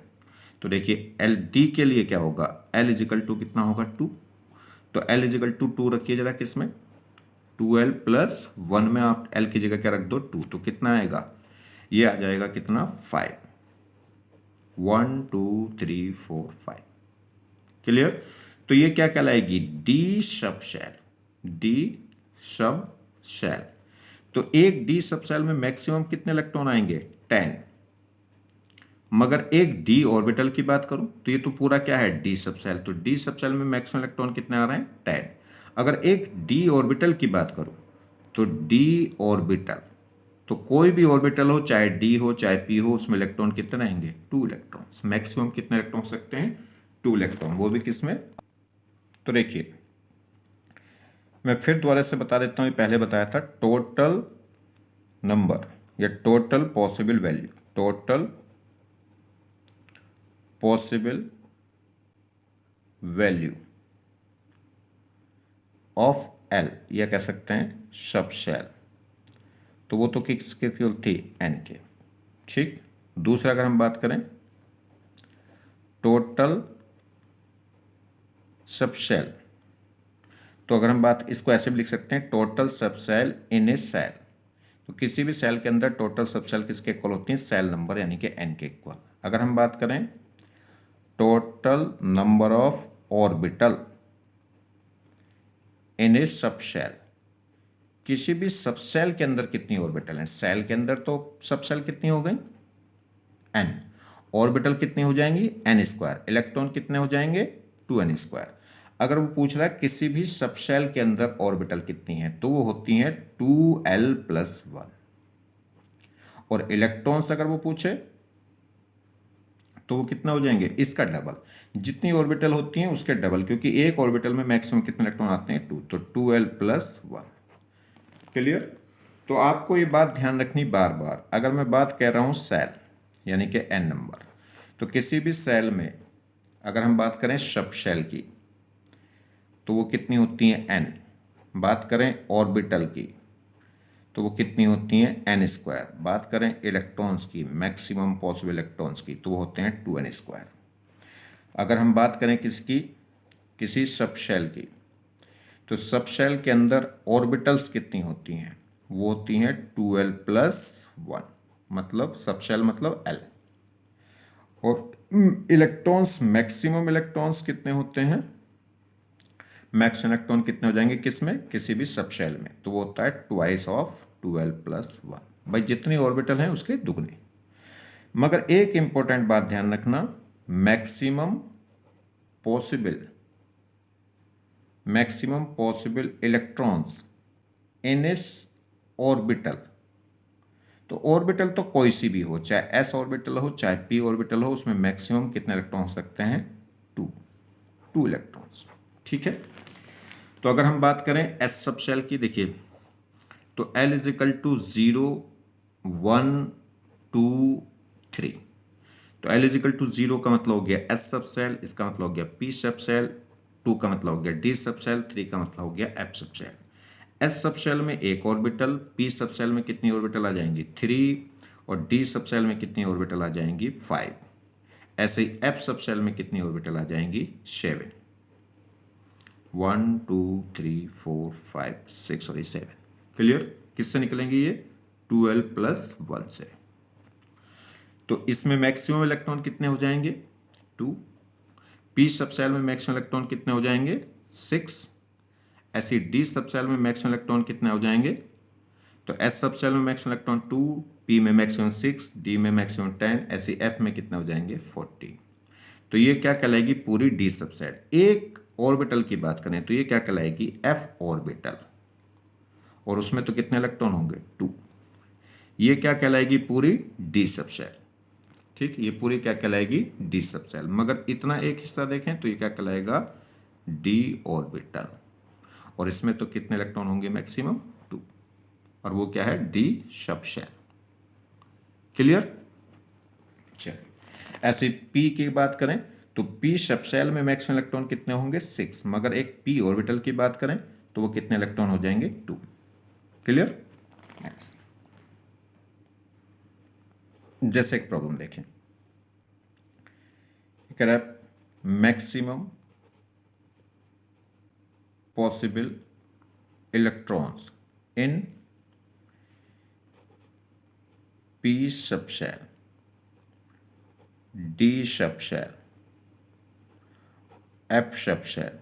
तो देखिए एल डी के लिए क्या होगा, एल इजिकल टू कितना होगा, 2। तो एल इजिकल टू 2 रखिए जरा, किसमें, 2l+1 में आप एल की जगह क्या रख दो, 2। तो कितना आएगा, ये आ जाएगा कितना, 5। 1 2 3 4 5। क्लियर, तो ये क्या कहलाएगी, डी सब सेल, डी सब सेल। तो एक डी सब सेल में मैक्सिमम कितने इलेक्ट्रॉन आएंगे, 10। मगर एक डी ऑर्बिटल की बात करूं तो ये तो पूरा क्या है, डी सब सेल, तो डी सब सेल में मैक्सिमम इलेक्ट्रॉन कितने आ रहे हैं, 10। अगर एक डी ऑर्बिटल की बात करूं तो डी ऑर्बिटल, तो कोई भी ऑर्बिटल हो, चाहे डी हो चाहे पी हो, उसमें इलेक्ट्रॉन कितने आएंगे, 2 इलेक्ट्रॉन्स। मैक्सिमम कितने इलेक्ट्रॉन सकते हैं, 2 इलेक्ट्रॉन, वो भी किसमें। तो देखिए मैं फिर दोबारा से बता देता हूँ, पहले बताया था टोटल नंबर या total possible value, total possible value of L, या कह सकते हैं सब शेल, तो वो तो किसके थी, एन के। ठीक, दूसरा अगर हम बात करें टोटल सब शेल, तो अगर हम बात इसको ऐसे भी लिख सकते हैं, टोटल सब सेल इन ए सेल। तो किसी भी सेल के अंदर टोटल सब सेल किसके इक्वल होती हैं, सेल नंबर यानी कि एन के इक्वल। अगर हम बात करें total number of orbital in a subshell, किसी भी सब सेल के अंदर कितनी ऑर्बिटल हैं, सेल के अंदर तो सब सेल कितनी हो गई, एन, ऑर्बिटल कितनी हो जाएंगी, एन स्क्वायर, इलेक्ट्रॉन कितने हो जाएंगे, 2n स्क्वायर। अगर वो पूछ रहा है किसी भी सब शेल के अंदर ऑर्बिटल कितनी है, तो वो होती है 2l+1। और इलेक्ट्रॉन्स अगर वो पूछे तो वो कितना हो जाएंगे, इसका डबल, जितनी ऑर्बिटल होती हैं उसके डबल, क्योंकि एक ऑर्बिटल में मैक्सिमम कितने इलेक्ट्रॉन आते हैं, 2, तो 2l+1। क्लियर। तो आपको ये बात ध्यान रखनी बार बार, अगर मैं बात कह रहा हूं सेल यानी कि एन नंबर, तो किसी भी सेल में अगर हम बात करें सब शेल की तो वो कितनी होती हैं, एन। बात करें ऑर्बिटल की तो वो कितनी होती हैं, एन स्क्वायर। बात करें इलेक्ट्रॉन्स की, मैक्सिमम पॉसिबल इलेक्ट्रॉन्स की, तो वो होते हैं 2n स्क्वायर। अगर हम बात करें किसकी, किसी सब शेल की, तो सब शेल के अंदर ऑर्बिटल्स कितनी होती हैं, वो होती हैं 2l+1, मतलब सब शेल मतलब एल। और इलेक्ट्रॉन्स, मैक्सिमम इलेक्ट्रॉन्स कितने होते हैं, मैक्स इलेक्ट्रॉन कितने हो जाएंगे किसमें, किसी भी सब शेल में, तो वो होता है ट्वाइस ऑफ 2l+1। भाई जितनी ऑर्बिटल हैं उसके दुगने। मगर एक इंपॉर्टेंट बात ध्यान रखना, मैक्सिमम पॉसिबल इलेक्ट्रॉन्स इन इस ऑर्बिटल, तो ऑर्बिटल तो कोई सी भी हो, चाहे एस ऑर्बिटल हो चाहे पी ऑर्बिटल हो, उसमें मैक्सिमम कितने इलेक्ट्रॉन हो सकते हैं, 2 इलेक्ट्रॉन्स। ठीक है। तो अगर हम बात करें एस सब शेल की, देखिए तो L = 0, 1, 2, 3, तो L = 0 का मतलब हो गया एस सब सेल, इसका मतलब हो गया पी सब सेल, 2 का मतलब हो गया डी सब सेल, 3 का मतलब हो गया एफ सब सेल। एस सब सेल में एक ऑर्बिटल, पी सब सेल में कितनी ऑर्बिटल आ जाएंगी, 3, और डी सब सेल में कितनी ऑर्बिटल आ जाएंगी, 5। ऐसे ही एफ सब सेल में कितनी ऑर्बिटल आ जाएंगी, 7। 1, 2, 3, 4, 5, 6 और 7। क्लियर। किससे निकलेंगे ये, 2l+1 से। तो इसमें मैक्सिमम इलेक्ट्रॉन कितने हो जाएंगे, 2। पी सब सेल में मैक्सिमम इलेक्ट्रॉन कितने हो जाएंगे, 6। ऐसी डी सब सेल में मैक्सिमम इलेक्ट्रॉन कितने हो जाएंगे, तो एस सब सेल में मैक्सिमम इलेक्ट्रॉन 2, पी में मैक्सिमम 6, डी में मैक्सिमम 10, ऐसी एफ में कितने हो जाएंगे, 14। तो ये क्या कहलाएगी, पूरी डी सब सेल। एक ऑर्बिटल की बात करें तो ये क्या कहलाएगी, एफ ऑर्बिटल, और उसमें तो कितने इलेक्ट्रॉन होंगे, 2। ये क्या कहलाएगी, पूरी डी सब सेल। ठीक, ये पूरी क्या कहलाएगी, डी सब सेल। मगर इतना एक हिस्सा देखें तो ये क्या कहलाएगा, डी ऑर्बिटल, और इसमें तो कितने इलेक्ट्रॉन होंगे, मैक्सिमम 2, और वो क्या है, डी सब सेल। क्लियर। चलिए, ऐसे पी की बात करें तो पी सब सेल में मैक्सिमम इलेक्ट्रॉन कितने होंगे, 6, मगर एक पी ऑर्बिटल की बात करें तो वो कितने इलेक्ट्रॉन हो जाएंगे, 2। क्लियर। नेक्स्ट, जैसे एक प्रॉब्लम देखें, कह रहा है maximum possible electrons in p subshell, d subshell, f subshell.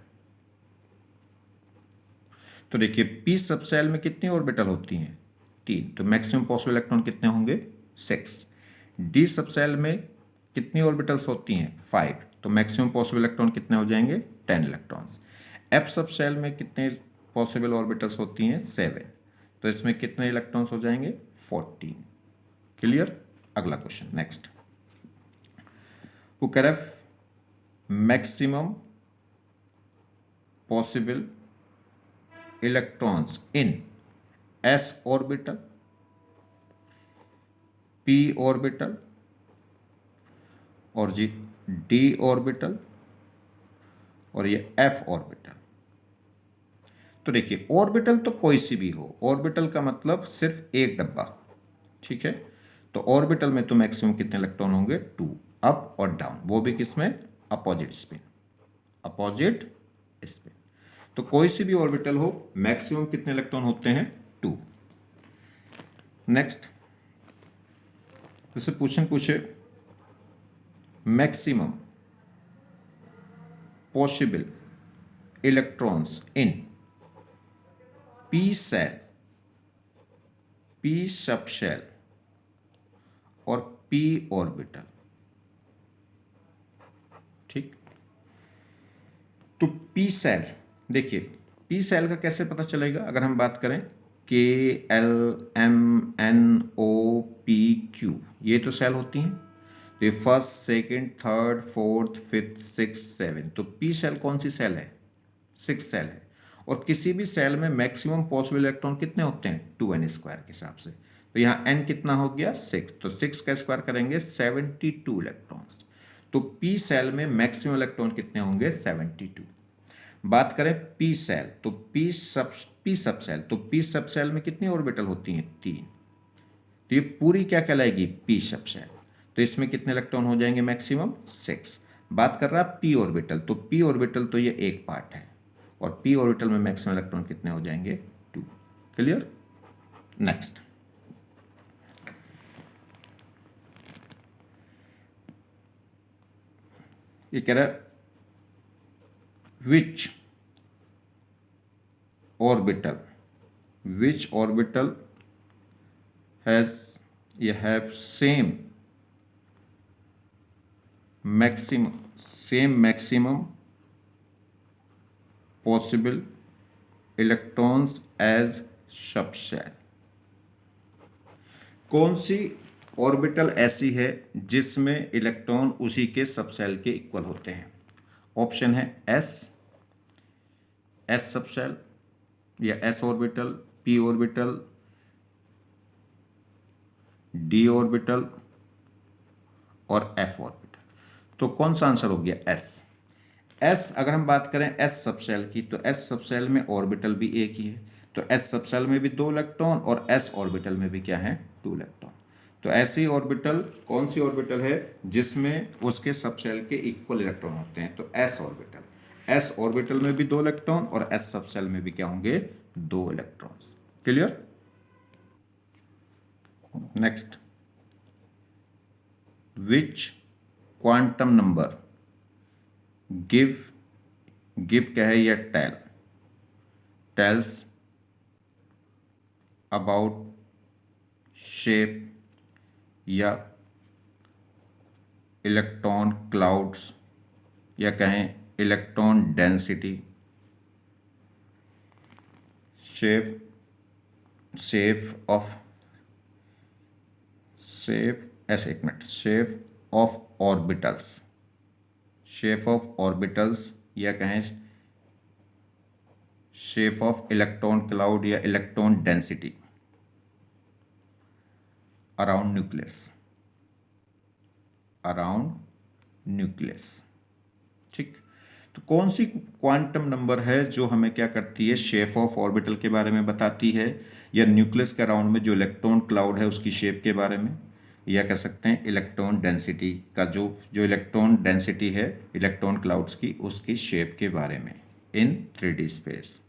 तो देखिए पी सब शेल में कितनी ऑर्बिटल होती हैं, 3, तो मैक्सिमम पॉसिबल इलेक्ट्रॉन कितने होंगे, 6। डी सब शेल में कितनी ऑर्बिटल्स होती हैं, 5, तो मैक्सिमम पॉसिबल इलेक्ट्रॉन कितने हो जाएंगे, 10 इलेक्ट्रॉन्स। एफ सब शेल में कितने पॉसिबल ऑर्बिटल्स होती हैं, 7, तो इसमें कितने इलेक्ट्रॉन्स हो जाएंगे, 14। क्लियर। अगला क्वेश्चन, नेक्स्ट, वो कह रहा है मैक्सिमम पॉसिबल इलेक्ट्रॉन्स इन एस ऑर्बिटल, p ऑर्बिटल और जी d ऑर्बिटल और ये f ऑर्बिटल। तो देखिए ऑर्बिटल तो कोई सी भी हो, ऑर्बिटल का मतलब सिर्फ एक डब्बा, ठीक है। तो ऑर्बिटल में तो मैक्सिमम कितने इलेक्ट्रॉन होंगे, 2, अप और डाउन, वो भी किसमें, अपोजिट स्पिन, अपोजिट स्पिन। तो कोई सी भी ऑर्बिटल हो मैक्सिमम कितने इलेक्ट्रॉन होते हैं, 2। नेक्स्ट जैसे क्वेश्चन पूछे maximum possible electrons in p shell, p subshell और p ऑर्बिटल, ठीक। तो p सेल, देखिए p सेल का कैसे पता चलेगा, अगर हम बात करें K L M N O P Q, ये तो सेल होती हैं। तो ये first, second, third, fourth, fifth, six, seven, तो p सेल कौन सी सेल है, 6 सेल है। और किसी भी सेल में मैक्सिमम पॉसिबल इलेक्ट्रॉन कितने होते हैं, 2n स्क्वायर के हिसाब से। तो यहाँ n कितना हो गया, 6, तो 6 का स्क्वायर करेंगे 72 इलेक्ट्रॉन्स। तो p सेल में मैक्सिमम इलेक्ट्रॉन कितने होंगे, 72। बात करें p सेल, तो p सब सेल, तो p सब सेल में कितनी ऑर्बिटल होती हैं, 3। तो ये पूरी क्या कहलाएगी, p सब सेल। तो इसमें कितने इलेक्ट्रॉन हो जाएंगे, मैक्सिमम 6। बात कर रहा है p ऑर्बिटल, तो p ऑर्बिटल तो ये एक पार्ट है, और p ऑर्बिटल में मैक्सिमम इलेक्ट्रॉन कितने हो जाएंगे, 2। क्लियर। नेक्स्ट ये कह रहा है विच ऑर्बिटल हैज ये have same maximum possible electrons as subshell. कौन सी ऑर्बिटल ऐसी है जिसमें इलेक्ट्रॉन उसी के सब शेल के इक्वल होते हैं। ऑप्शन है एस सब शेल या S orbital, P orbital, D orbital और एफ ऑर्बिटल। तो कौन सा आंसर हो गया, एस। अगर हम बात करें एस सब शेल की, तो एस सब शेल में ऑर्बिटल भी एक ही है, तो एस सब शेल में भी 2 इलेक्ट्रॉन और एस ऑर्बिटल में भी क्या है, 2 इलेक्ट्रॉन। तो ऐसी ऑर्बिटल कौन सी ऑर्बिटल है जिसमें उसके सब शेल के इक्वल इलेक्ट्रॉन होते हैं, तो एस ऑर्बिटल। एस ऑर्बिटल में भी 2 इलेक्ट्रॉन और एस सब शेल में भी क्या होंगे, 2 electrons. Clear. Next which quantum number give क्या है, या टेल्स अबाउट शेप या इलेक्ट्रॉन क्लाउड्स या कहें electron density, shape of orbitals या कहें शेप ऑफ इलेक्ट्रॉन क्लाउड या इलेक्ट्रॉन डेंसिटी अराउंड न्यूक्लियस, ठीक। तो कौन सी क्वांटम नंबर है जो हमें क्या करती है, शेप ऑफ ऑर्बिटल के बारे में बताती है, या न्यूक्लियस के अराउंड में जो इलेक्ट्रॉन क्लाउड है उसकी शेप के बारे में, या कह सकते हैं इलेक्ट्रॉन डेंसिटी का जो इलेक्ट्रॉन डेंसिटी है इलेक्ट्रॉन क्लाउड्स की, उसकी शेप के बारे में, इन 3D स्पेस।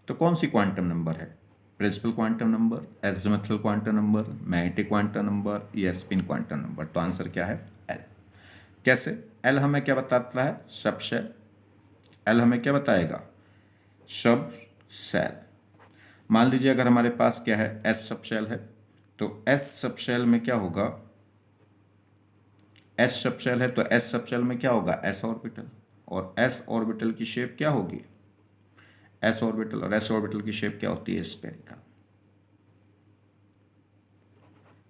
तो कौन सी क्वांटम नंबर है, principal quantum number, azimuthal quantum number, magnetic quantum number या स्पिन क्वांटम नंबर। तो आंसर क्या है, एल। कैसे, एल हमें क्या बताता है, सब शेल। एल हमें क्या बताएगा, सब शेल। मान लीजिए अगर हमारे पास क्या है, एस सब शेल है, तो एस सब शेल में क्या होगा, एस सब शेल है तो एस सब शेल में क्या होगा, एस ऑर्बिटल, और एस ऑर्बिटल की शेप क्या होगी, एस ऑर्बिटल, और एस ऑर्बिटल की शेप क्या होती है, स्फेरिकल,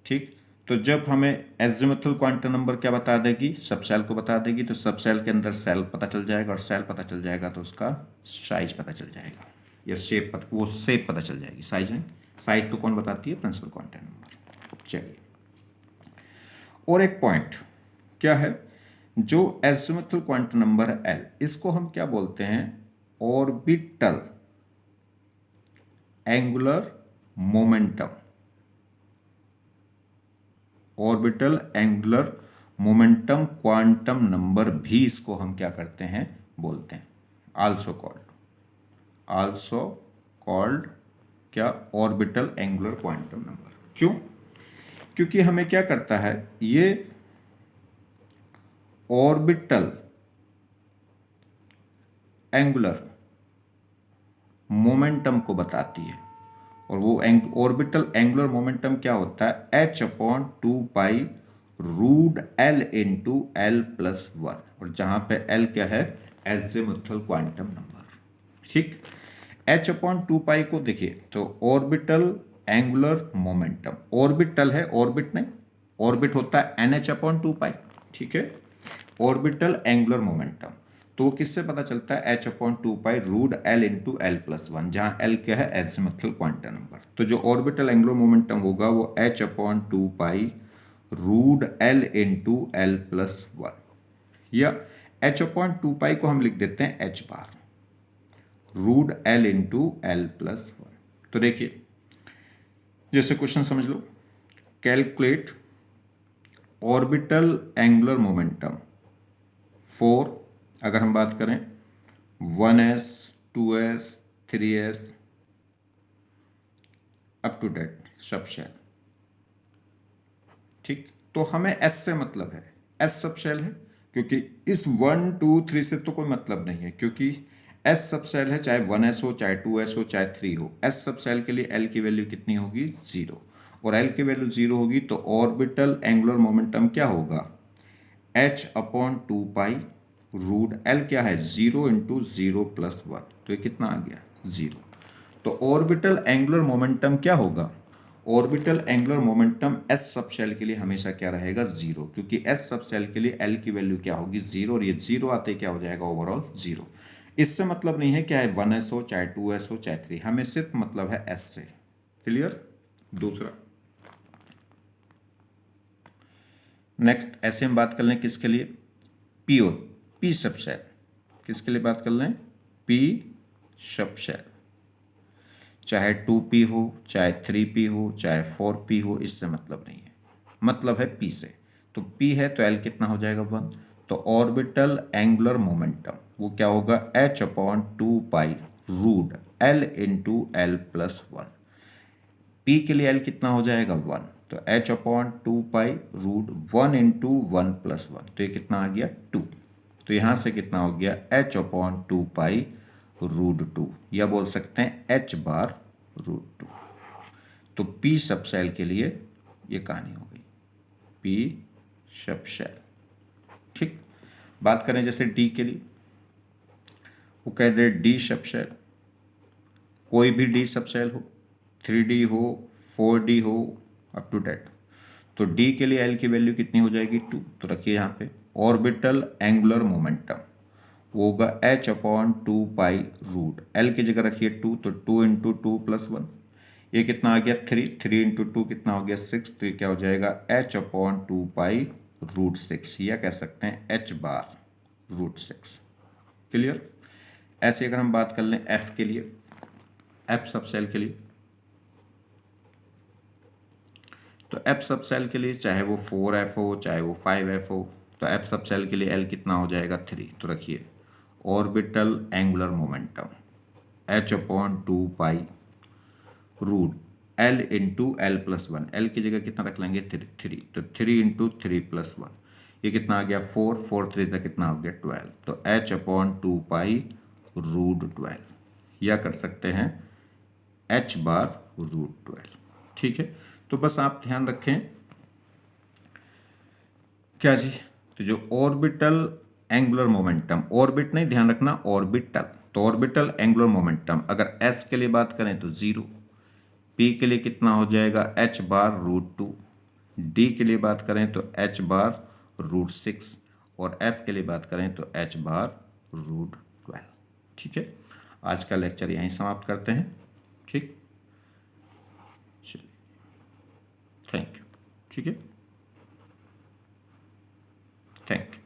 ठीक। तो जब हमें एज़िमुथल क्वांटम नंबर क्या बता देगी, सब सेल को बता देगी, तो सब सेल के अंदर सेल पता चल जाएगा, और सेल पता चल जाएगा तो उसका साइज पता चल जाएगा, या शेप पता चल जाएगी, साइज नहीं, साइज तो कौन बताती है? Principal quantum number. चलिए, और एक पॉइंट क्या है, जो एजिमुथल क्वांटम नंबर है एल, इसको हम क्या बोलते हैं? Orbital angular momentum. Orbital angular momentum quantum number भी इसको हम क्या करते हैं? बोलते हैं। आल्सो कॉल्ड क्या? Orbital angular quantum number. क्यों? क्योंकि हमें क्या करता है, ये ऑर्बिटल एंगुलर मोमेंटम को बताती है। और वो ऑर्बिटल एंगुलर मोमेंटम क्या होता है? h/2 root L into L plus one, और जहां पे एल क्या है? Azimuthal quantum number. ठीक, h/2 को देखिए तो ऑर्बिटल एंगुलर मोमेंटम, ऑर्बिटल है, ऑर्बिट नहीं, ऑर्बिट होता है nh/2, ठीक है। ऑर्बिटल एंगुलर मोमेंटम तो किससे पता चलता है? h/2 root L into L plus one, जहां एल क्या है? Azimuthal quantum number. तो जो ऑर्बिटल एंगुलर मोमेंटम होगा वो h/2 root L into L plus one, या h/2 को हम लिख देते हैं h bar root L into L plus one. तो देखिए, जैसे क्वेश्चन समझ लो, calculate orbital angular momentum for, अगर हम बात करें 1s 2s 3s up to date subshell. ठीक, तो हमें s से मतलब है, s सब शेल है, क्योंकि इस 1 2 3 से तो कोई मतलब नहीं है, क्योंकि s सब शेल है, चाहे 1s हो, चाहे 2s हो, चाहे 3 हो। s सब शेल के लिए l की वैल्यू कितनी होगी? 0, और l की वैल्यू 0 होगी तो ऑर्बिटल एंगुलर मोमेंटम क्या होगा? h/2 रूट एल क्या है? 0 इंटू 0 प्लस वन, तो ये कितना आ गया? 0। तो ऑर्बिटल एंगुलर मोमेंटम क्या होगा? Orbital angular momentum s subshell के लिए हमेशा क्या रहेगा? 0, क्योंकि s सब शेल के लिए l की वैल्यू क्या होगी? 0, और ये 0 आते क्या हो जाएगा? ओवरऑल 0। इससे मतलब नहीं है चाहे 1s हो, चाहे 2s हो, चाहे 3, हमें सिर्फ मतलब है s से। क्लियर? दूसरा, नेक्स्ट ऐसे हम बात कर लें किसके लिए? पी सब शेल। किसके लिए बात कर लें? पी सब शेल, चाहे 2p हो, चाहे 3p हो, चाहे 4p हो, इससे मतलब नहीं है, मतलब है p से। तो p है तो l कितना हो जाएगा? 1। तो ऑर्बिटल एंगुलर मोमेंटम वो क्या होगा? h/2 root l into L plus one. p के लिए l कितना हो जाएगा? 1, तो h/2 root 1 into 1 plus one, तो ये कितना आ गया? 2। तो यहां से कितना हो गया? h/2 रूट 2, या बोल सकते हैं h बार रूट 2। तो p सब शेल के लिए ये कहानी हो गई, p सब शेल। ठीक, बात करें जैसे d के लिए, वो कह दे d सब शेल, कोई भी d सब शेल हो, 3d हो, 4d हो, अप टू डेट। तो d के लिए l की वैल्यू कितनी हो जाएगी? 2। तो रखिए यहाँ पे ऑर्बिटल एंगुलर मोमेंटम वो होगा h/2 रूट एल की जगह रखिए 2, तो 2 इंटू 2 प्लस वन, ये कितना आ गया? 3, 3 इंटू 2 कितना हो गया? 6, तो ये क्या हो जाएगा? h/2 रूट 6, या कह सकते हैं h बार रूट 6। क्लियर? ऐसे अगर हम बात कर लें f के लिए, f सब सेल के लिए, तो f सब सेल के लिए चाहे वो 4f हो, चाहे वो 5f हो, तो f सब सेल के लिए l कितना हो जाएगा? 3। तो रखिए orbital angular momentum h/2 root l into L plus one, l की जगह कितना रख लेंगे? 3, तो 3 इंटू 3 प्लस वन, ये कितना आ गया? 4, 4 3 तक कितना हो गया? 12। तो h/2 रूट 12, या कर सकते हैं h बार रूट 12। ठीक है, तो बस आप ध्यान रखें क्या जी, तो जो ऑर्बिटल एंगुलर मोमेंटम, ऑर्बिट नहीं, ध्यान रखना ऑर्बिटल, तो ऑर्बिटल एंगुलर मोमेंटम अगर s के लिए बात करें तो 0, p के लिए कितना हो जाएगा? h बार रूट 2, d के लिए बात करें तो h बार रूट 6, और f के लिए बात करें तो h बार रूट 12। ठीक है, आज का लेक्चर यहीं समाप्त करते हैं। ठीक। Thank you. ठीक है, थैंक यू।